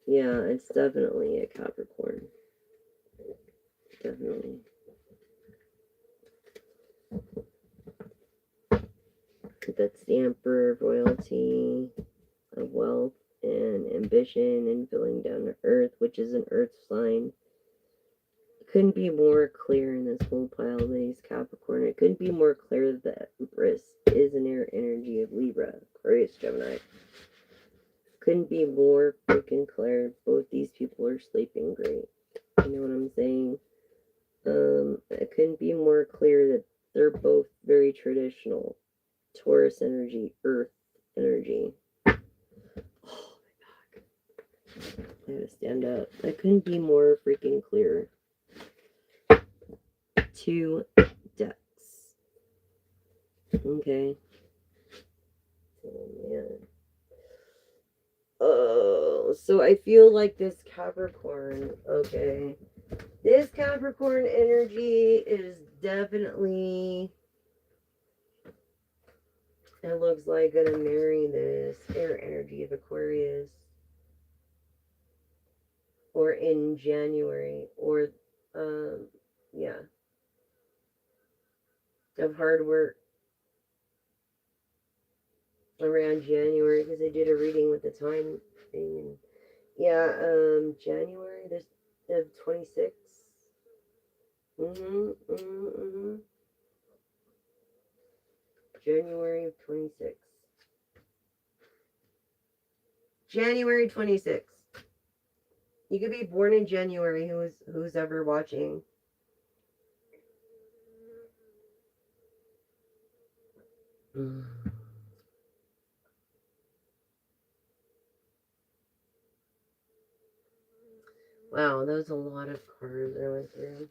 Yeah, it's definitely a Capricorn. Definitely. That's the Emperor of royalty, of wealth, and ambition, and feeling down to earth, which is an earth sign. Couldn't be more clear in this whole pile of these Capricorn. It couldn't be more clear that the Empress is an air energy of Libra, Aquarius, Gemini. Couldn't be more freaking clear. Both these people are sleeping great. You know what I'm saying? It couldn't be more clear that they're both very traditional. Taurus energy, Earth energy. Oh my god. I gotta stand up. I couldn't be more freaking clear. 2 decks. Okay. Oh, man. Oh, so I feel like this Capricorn, okay. This Capricorn energy is definitely, it looks like gonna marry this air energy of Aquarius. Or in January, or, yeah, of hard work around January, because I did a reading with the time thing. Yeah, January this of 26. January of 26. January 26th. You could be born in January, who's ever watching. Wow, that was a lot of cards I went through.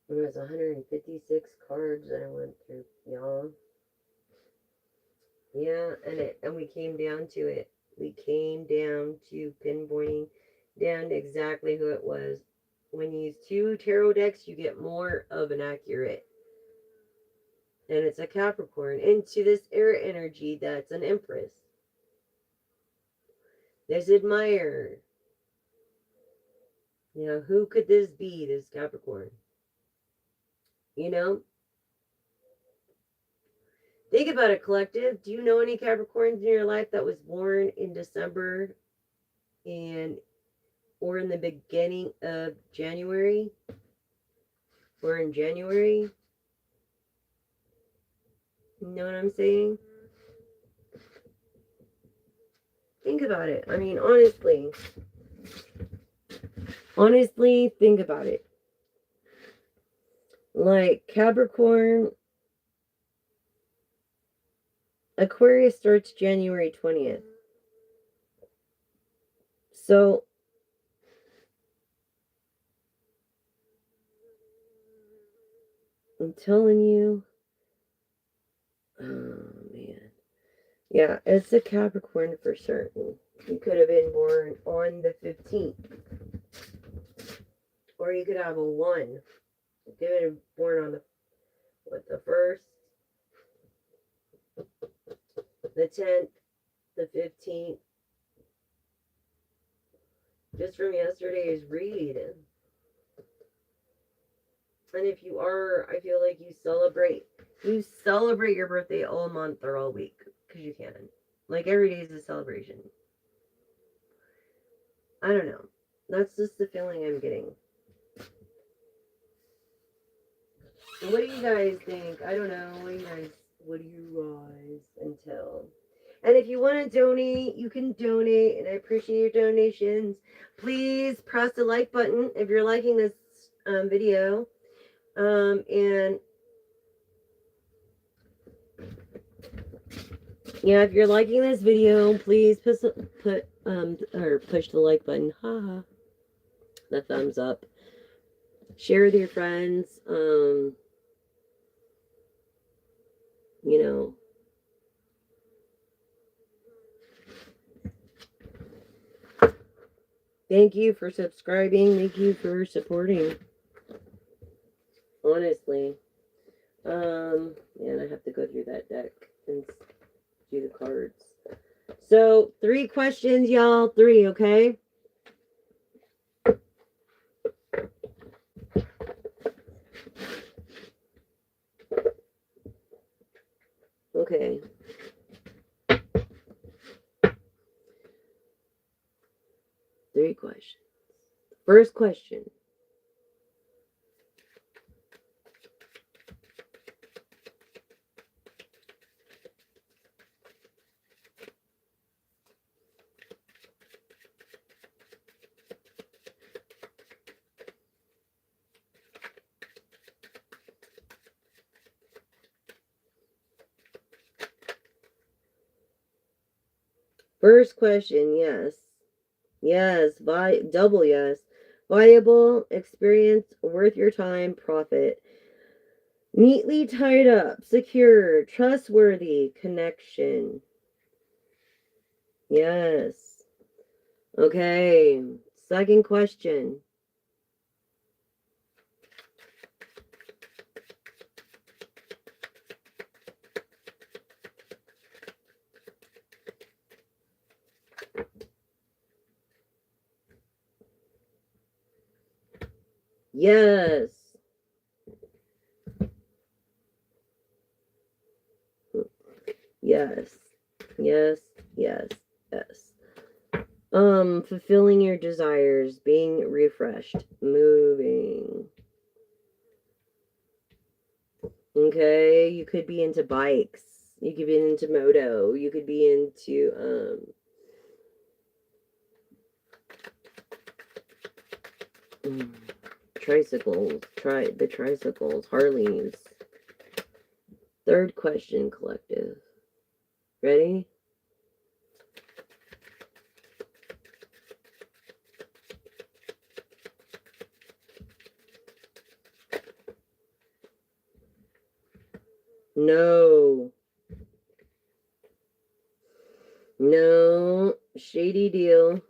There was 156 cards that I went through, y'all. Yeah, and we came down to it. We came down to pinpointing down to exactly who it was. When you use 2 tarot decks, you get more of an accurate. And it's a Capricorn. Into this air energy, that's an Empress. There's Admirer. You know, who could this be, this Capricorn? You know? Think about it, collective. Do you know any Capricorns in your life that was born in December and or in the beginning of January? Or in January? You know what I'm saying? Think about it. I mean, honestly, think about it. Like Capricorn, Aquarius starts January 20th. So, I'm telling you, oh man. Yeah, it's a Capricorn for certain. You could have been born on the 15th. Or you could have a 1. You could have been born on the 1st, the 10th, the 15th. Just from yesterday's read. And if you are, I feel like you celebrate your birthday all month or all week, because you can. Like every day is a celebration. I don't know. That's just the feeling I'm getting. What do you guys think? I don't know. What do you guys until? And if you want to donate, you can donate, and I appreciate your donations. Please press the like button if you're liking this video. And yeah, if you're liking this video, please push the like button. Haha. The thumbs up. Share with your friends. You know. Thank you for subscribing. Thank you for supporting. Honestly. And I have to go through that deck and do the cards. So 3 questions, y'all. 3, okay? Okay. Three questions. First question. First question, yes. Yes, double yes. Valuable, experience, worth your time, profit. Neatly tied up, secure, trustworthy, connection. Yes. Okay. Second question. Yes. Yes. Yes. Yes. Yes. Fulfilling your desires, being refreshed, moving. Okay, you could be into bikes. You could be into moto. You could be into mm, tricycles. Try the tricycles, Harleys. Third question, collective. Ready? No. No. Shady deal.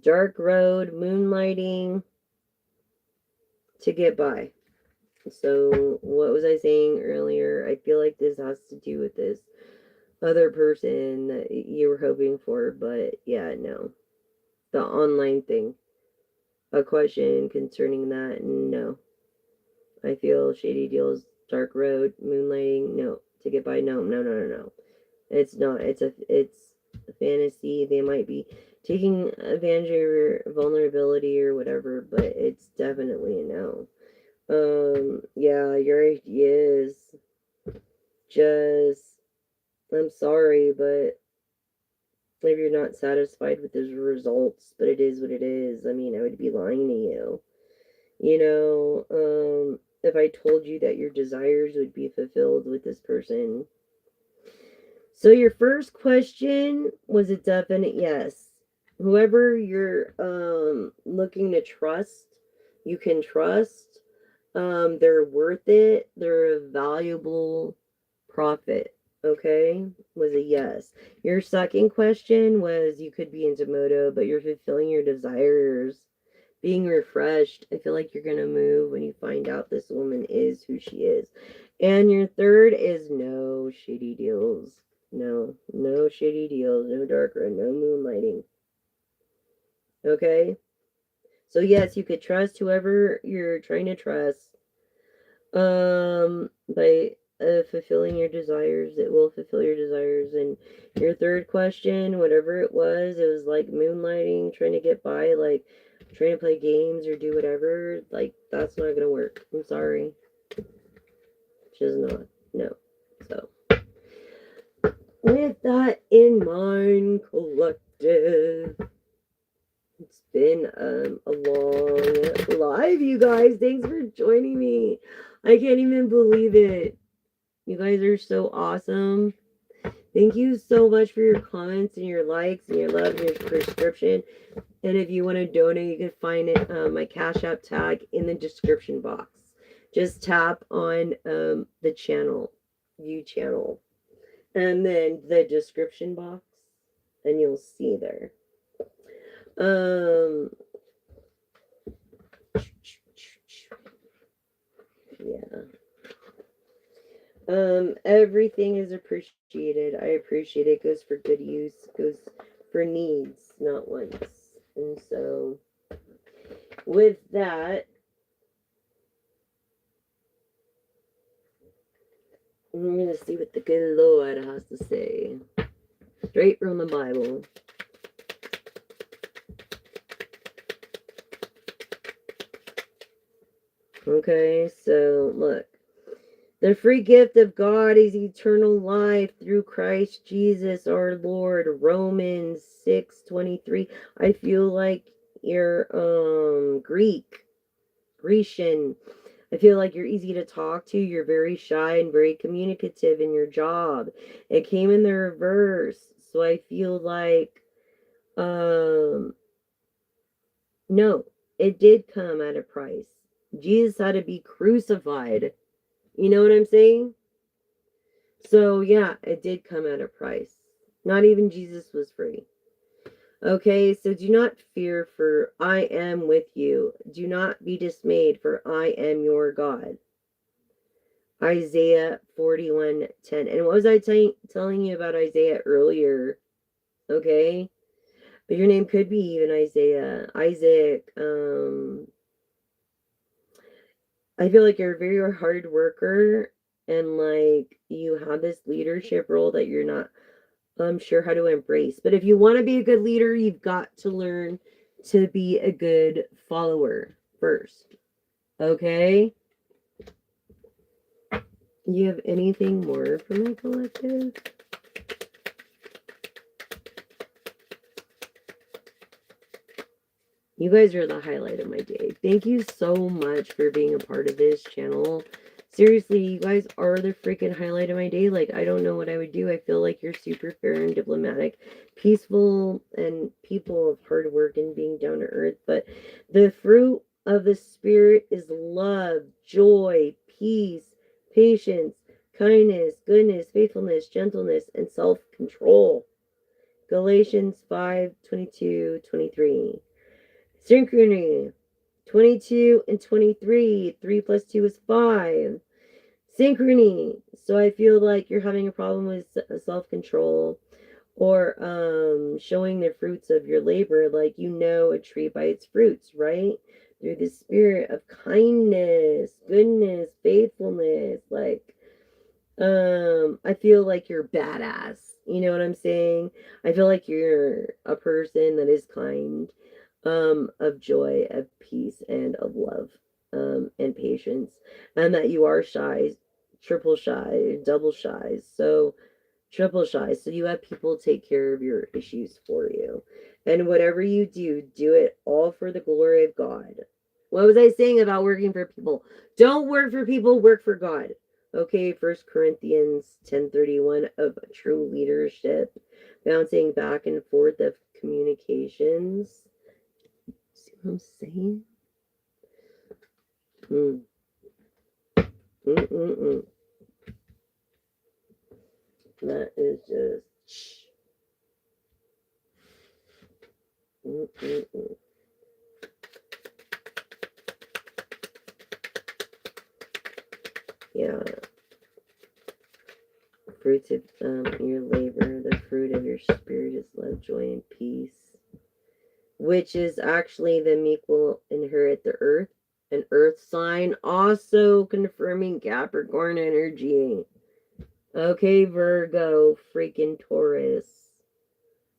Dark road, moonlighting to get by. So, what was I saying earlier? I feel like this has to do with this other person that you were hoping for, but yeah, no. The online thing. A question concerning that, no. I feel shady deals, dark road, moonlighting, no. To get by, no, no, no, no, no. It's not. It's a fantasy. They might be taking advantage of your vulnerability or whatever, but it's definitely a no. Yeah, your idea is just, I'm sorry, but if you're not satisfied with the results, but it is what it is, I mean, I would be lying to you. You know, if I told you that your desires would be fulfilled with this person. So your first question was a definite yes. Whoever you're looking to trust, you can trust. They're worth it. They're a valuable profit. Okay, was a yes. Your second question was you could be into moto, but you're fulfilling your desires, being refreshed. I feel like you're gonna move when you find out this woman is who she is. And your third is no shady deals. No, no shady deals, no dark room, no moonlighting. Okay? So yes, you could trust whoever you're trying to trust. By fulfilling your desires, it will fulfill your desires. And your third question, whatever it was like moonlighting, trying to get by, like trying to play games or do whatever. Like that's not gonna work. I'm sorry, just not. No. So with that in mind, collective. It's been a long live, you guys. Thanks for joining me. I can't even believe it. You guys are so awesome. Thank you so much for your comments and your likes and your love and your prescription. And if you want to donate, you can find it my Cash App tag in the description box. Just tap on the channel, view channel, and then the description box, and you'll see there. Um, yeah. Everything is appreciated. I appreciate it. Goes for good use. Goes for needs, not wants. And so, with that, I'm gonna see what the good Lord has to say. Straight from the Bible. Okay, so look. The free gift of God is eternal life through Christ Jesus our Lord. Romans 6:23. I feel like you're Grecian. I feel like you're easy to talk to. You're very shy and very communicative in your job. It came in the reverse. So I feel like, um, no, it did come at a price. Jesus had to be crucified. You know what I'm saying? So yeah, it did come at a price. Not even Jesus was free. Okay, so do not fear, for I am with you. Do not be dismayed, for I am your God. Isaiah 41:10. And what was I telling you about Isaiah earlier? Okay, but your name could be even Isaiah. Isaac. I feel like you're a very hard worker, and like you have this leadership role that you're not sure how to embrace. But if you want to be a good leader, you've got to learn to be a good follower first. Okay? You have anything more for my collective? You guys are the highlight of my day. Thank you so much for being a part of this channel. Seriously, you guys are the freaking highlight of my day. Like, I don't know what I would do. I feel like you're super fair and diplomatic, peaceful, and people of hard work and being down to earth. But the fruit of the Spirit is love, joy, peace, patience, kindness, goodness, faithfulness, gentleness, and self-control. Galatians 5:22-23. Synchrony 22 and 23. 3 plus 2 is 5. Synchrony. So I feel like you're having a problem with self-control or showing the fruits of your labor, like you know a tree by its fruits, right? Through the spirit of kindness, goodness, faithfulness, like I feel like you're badass. You know what I'm saying? I feel like you're a person that is kind, of joy, of peace, and of love, and patience, and that you are shy, triple shy, double shy. So triple shy. So you have people take care of your issues for you. And whatever you do, do it all for the glory of God. What was I saying about working for people? Don't work for people, work for God. Okay, First Corinthians 10:31 of true leadership, bouncing back and forth of communications. See what I'm saying? Mm. Mm-mm-mm. That is just... Mm-mm-mm. Yeah. Fruits of your labor, the fruit of your spirit is love, joy, and peace, which is actually the meek will inherit the earth. An earth sign, also confirming Capricorn energy. Okay, Virgo, freaking Taurus.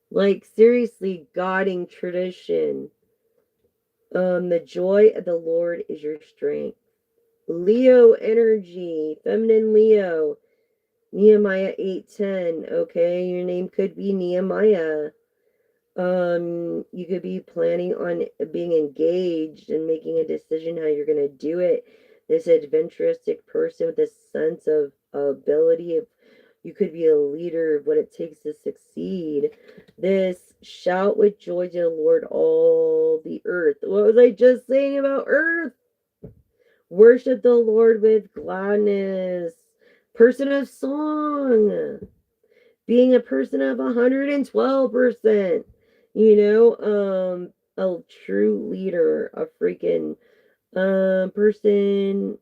Like, seriously, guiding tradition. The joy of the Lord is your strength. Leo energy, feminine Leo. Nehemiah 8:10. Okay, your name could be Nehemiah. You could be planning on being engaged and making a decision how you're gonna do it. This adventuristic person with a sense of ability of... You could be a leader of what it takes to succeed. This shout with joy to the Lord, all the earth. What was I just saying about earth? Worship the Lord with gladness. Person of song. Being a person of 112%. You know, a true leader, a freaking person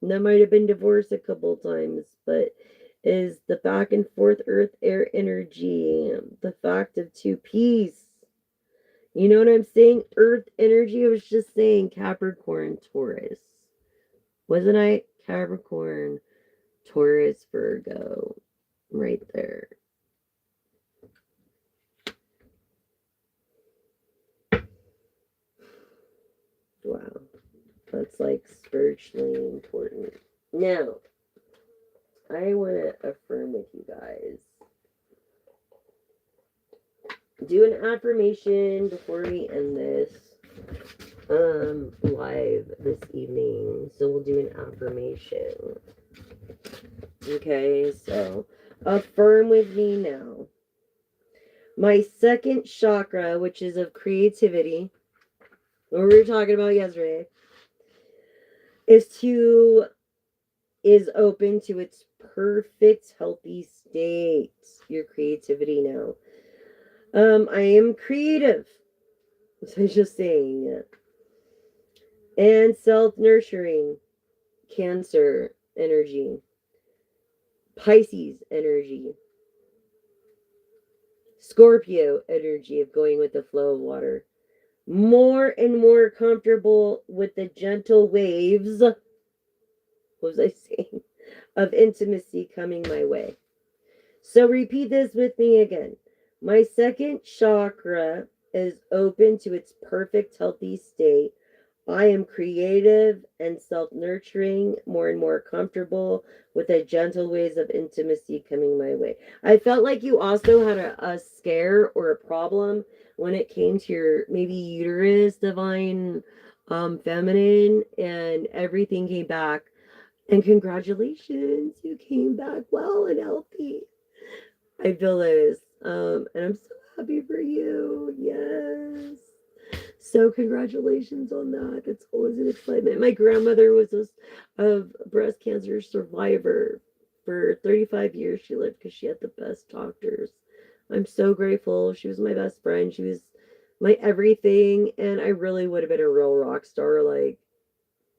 that might have been divorced a couple times, but is the back and forth earth air energy, the fact of two peace. You know what I'm saying? Earth energy. I was just saying Capricorn, Taurus. Wasn't I? Capricorn, Taurus, Virgo. Right there. Wow. That's like spiritually important. Now, I want to affirm with you guys. Do an affirmation before we end this. live this evening. So we'll do an affirmation. Okay, so affirm with me now. My second chakra, which is of creativity, what we were talking about yesterday, is open to its perfect healthy state. Your creativity now. I am creative. So I was just saying it. And self-nurturing. Cancer energy. Pisces energy. Scorpio energy of going with the flow of water. More and more comfortable with the gentle waves. What was I saying? Of intimacy coming my way. So repeat this with me again. My second chakra is open to its perfect healthy state. I am creative and self-nurturing, more and more comfortable with the gentle ways of intimacy coming my way. I felt like you also had a scare or a problem when it came to your maybe uterus, divine feminine, and everything came back. And congratulations, you came back well and healthy. I feel this. And I'm so happy for you. Yes. So congratulations on that. It's always an excitement. My grandmother was a breast cancer survivor. For 35 years she lived because she had the best doctors. I'm so grateful. She was my best friend. She was my everything. And I really would have been a real rock star.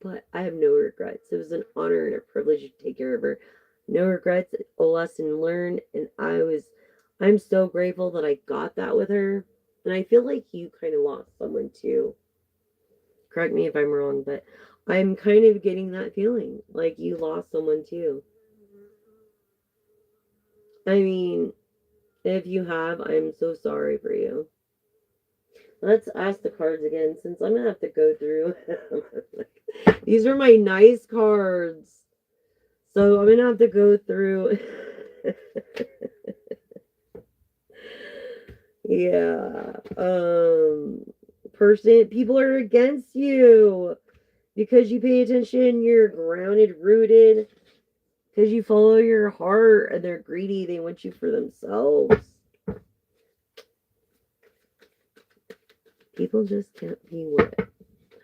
But I have no regrets. It was an honor and a privilege to take care of her. No regrets, a lesson learned, and I'm so grateful that I got that with her. And I feel like you kind of lost someone too. Correct me if I'm wrong, but I'm kind of getting that feeling like you lost someone too. I mean, if you have, I'm so sorry for you. Let's ask the cards again since I'm gonna have to go through. These are my nice cards. So I'm gonna have to go through. Yeah. Person, people are against you because you pay attention. You're grounded, rooted. Because you follow your heart, and they're greedy. They want you for themselves. People just can't be what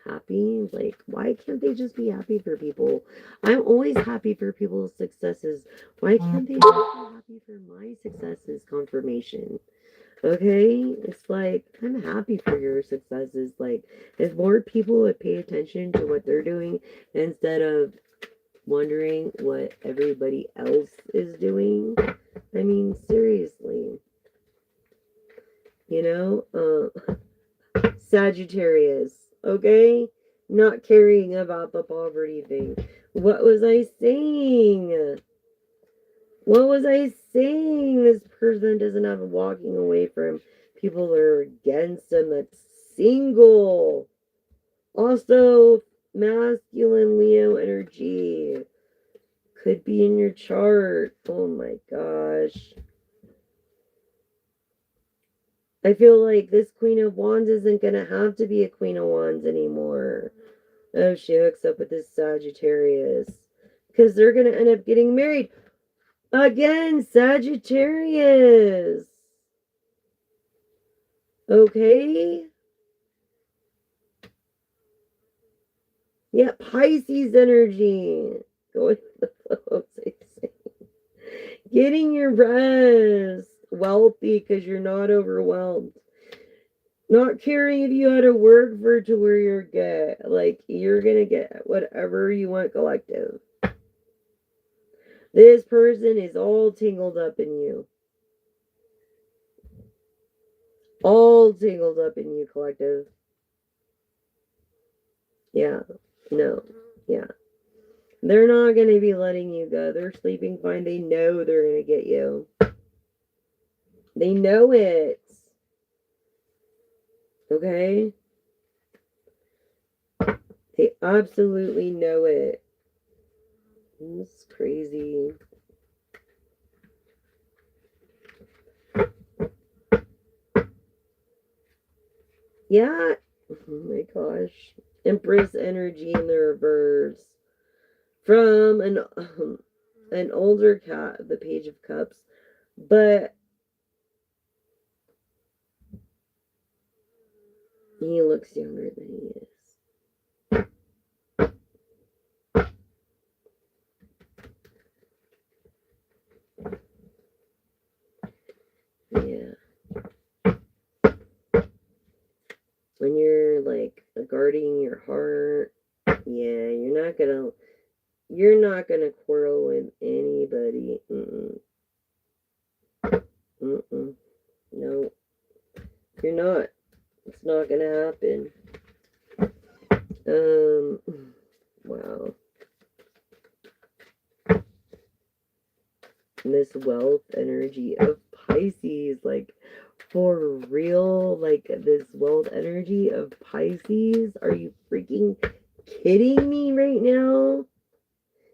happy. Like, why can't they just be happy for people? I'm always happy for people's successes. Why can't they just be happy for my successes? Confirmation. Okay? It's like, I'm happy for your successes. Like, if more people would pay attention to what they're doing instead of wondering what everybody else is doing. I mean, seriously. You know? Sagittarius. Okay? Not caring about the poverty thing. What was I saying? What was I saying? This person doesn't have walking away from people that are against them that's single. Also, masculine Leo energy could be in your chart. Oh my gosh. I feel like this Queen of Wands isn't going to have to be a Queen of Wands anymore. Oh, she hooks up with this Sagittarius. Because they're going to end up getting married. Again, Sagittarius. Okay? Yeah, Pisces energy. Going with the flow. Getting your rest. Wealthy because you're not overwhelmed. Not caring if you had to work for to where you're good. Like, you're going to get whatever you want, collective. This person is all tangled up in you. All tangled up in you, collective. Yeah. No. Yeah. They're not going to be letting you go. They're sleeping fine. They know they're going to get you. They know it. Okay? They absolutely know it. It's crazy. Yeah. Oh my gosh. Empress energy in the reverse. From an older cat, the Page of Cups. But he looks younger than he is. Yeah. When you're like guarding your heart, yeah, you're not gonna quarrel with anybody. Mm-mm. Mm-mm. No, you're not. It's not gonna happen. Um, wow. This wealth energy of Pisces, like for real, like this wealth energy of Pisces. Are you freaking kidding me right now?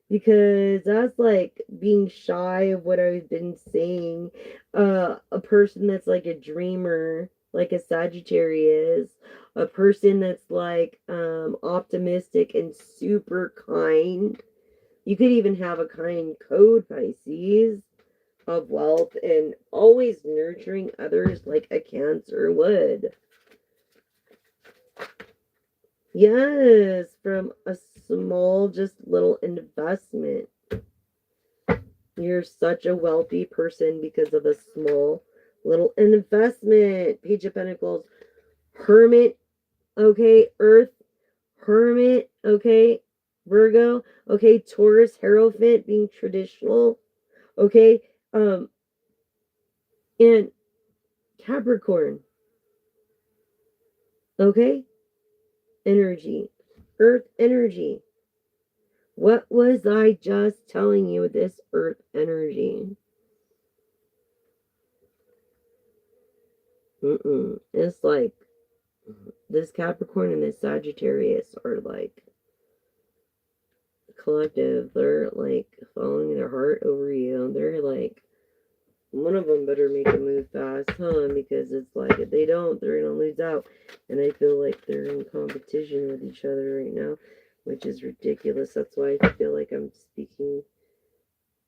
Because that's like being shy of what I've been saying. A person that's like a dreamer, like a Sagittarius, a person that's like optimistic and super kind. You could even have a kind code, Pisces, of wealth and always nurturing others like a Cancer would. Yes, from a small, just little investment. You're such a wealthy person because of a small little investment. Page of Pentacles, Hermit, okay, Earth, Hermit, okay, Virgo, okay, Taurus, Hierophant being traditional, okay, and Capricorn, okay, energy, Earth energy. What was I just telling you with this Earth energy? It's like this Capricorn and this Sagittarius are like collective. They're like following their heart over you. They're like, one of them better make a move fast, huh? Because it's like if they don't, they're gonna lose out. And I feel like they're in competition with each other right now, which is ridiculous. That's why I feel like I'm speaking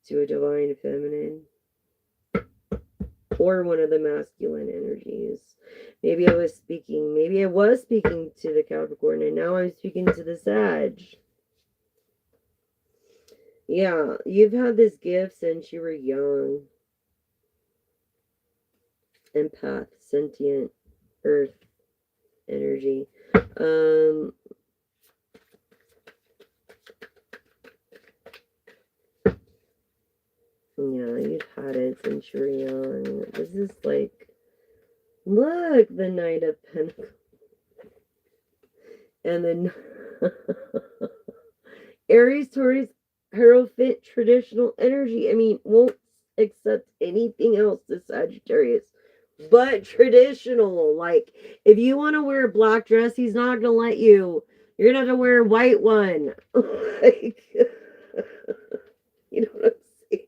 to a divine feminine or one of the masculine energies. Maybe I was speaking to the Capricorn and now I'm speaking to the Sag. Yeah, you've had this gift since you were young. Empath, sentient, earth energy. Um, yeah, you've had it since you were young. This is like, look, the Knight of Pentacles. And then Aries, Taurus, Hierophant, traditional energy. I mean, won't accept anything else, the Sagittarius, but traditional. Like, if you want to wear a black dress, he's not going to let you. You're going to have to wear a white one. Like, you know what I'm saying?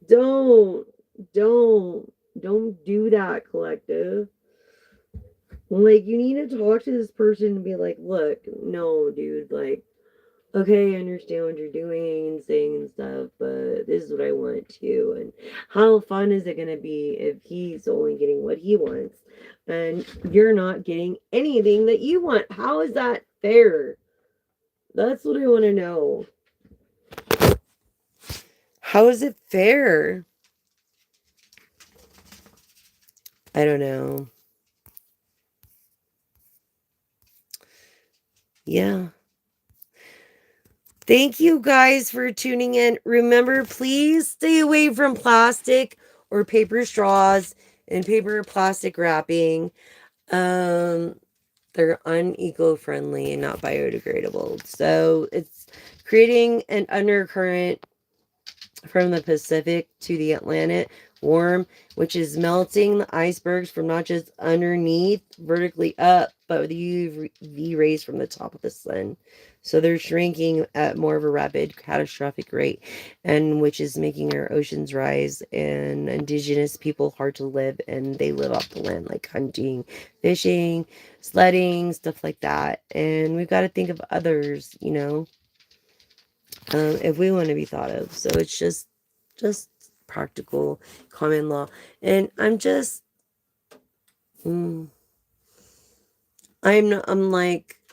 Don't, don't, don't do that, collective. Like, you need to talk to this person and be like, look, no, dude, like, okay, I understand what you're doing and saying and stuff, but this is what I want too. And how fun is it going to be if he's only getting what he wants and you're not getting anything that you want? How is that fair? That's what I want to know. How is it fair? I don't know. Yeah. Thank you guys for tuning in. Remember, please stay away from plastic or paper straws and paper or plastic wrapping. Um, they're uneco-friendly and not biodegradable. So it's creating an undercurrent from the Pacific to the Atlantic, warm, which is melting the icebergs from not just underneath vertically up, but with UV rays from the top of the sun. So they're shrinking at more of a rapid, catastrophic rate, and which is making our oceans rise and indigenous people hard to live, and they live off the land, like hunting, fishing, sledding, stuff like that. And we've got to think of others, if we want to be thought of. So it's just practical common law. And mm,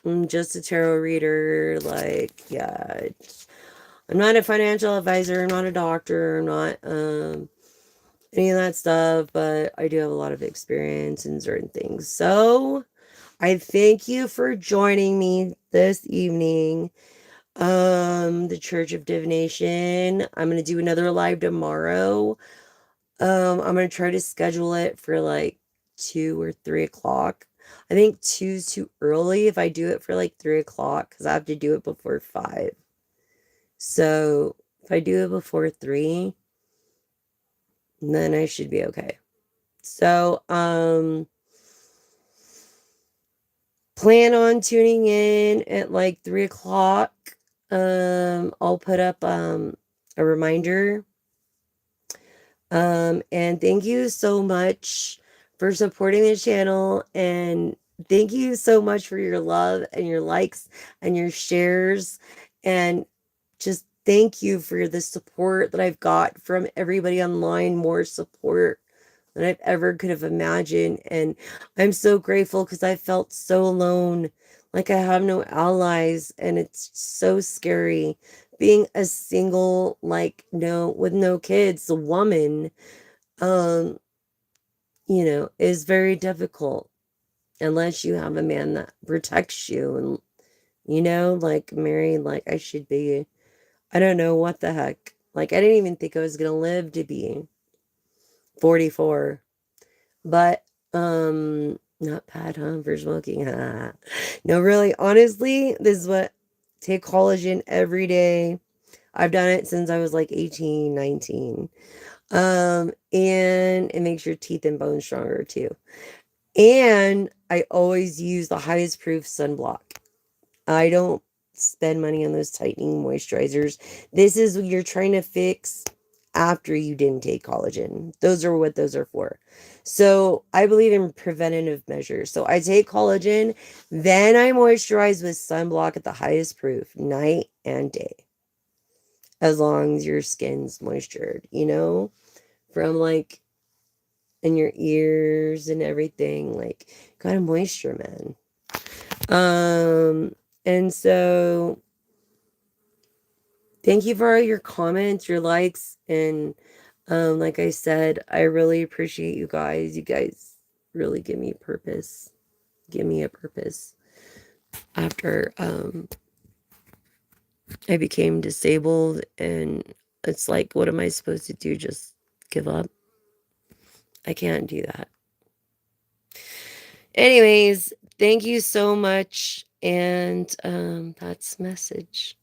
I'm just a tarot reader. Like, yeah, I'm not a financial advisor. I'm not a doctor. I'm not any of that stuff. But I do have a lot of experience in certain things. So I thank you for joining me this evening. The Church of Divination. I'm gonna do another live tomorrow. I'm gonna try to schedule it for like 2 or 3 o'clock. I think two's too early if I do it for like 3 o'clock because I have to do it before 5. So if I do it before 3, then I should be okay. So plan on tuning in at like 3 o'clock. I'll put up a reminder. And thank you so much for supporting the channel, and thank you so much for your love and your likes and your shares, and just thank you for the support that I've got from everybody online, more support than I've ever could have imagined. And I'm so grateful because I felt so alone, like I have no allies, and it's so scary being a single, like, no, with no kids, a woman, um, is very difficult unless you have a man that protects you and, like married, like I should be. I don't know what the heck. Like, I didn't even think I was gonna live to be 44. But not bad, huh, for smoking. No, really, honestly, this is what take collagen every day. I've done it since I was like 18, 19. And it makes your teeth and bones stronger too. And I always use the highest proof sunblock. I don't spend money on those tightening moisturizers. This is what you're trying to fix after you didn't take collagen. Those are what those are for. So I believe in preventative measures. So I take collagen, then I moisturize with sunblock at the highest proof, night and day. As long as your skin's moistured, from like in your ears and everything. Like, got a moisture, man. And so thank you for all your comments, your likes, and like I said, I really appreciate you guys. You guys really give me purpose. Give me a purpose. After I became disabled, and it's like, what am I supposed to do? Just give up? I can't do that. Anyways, thank you so much, and that's message.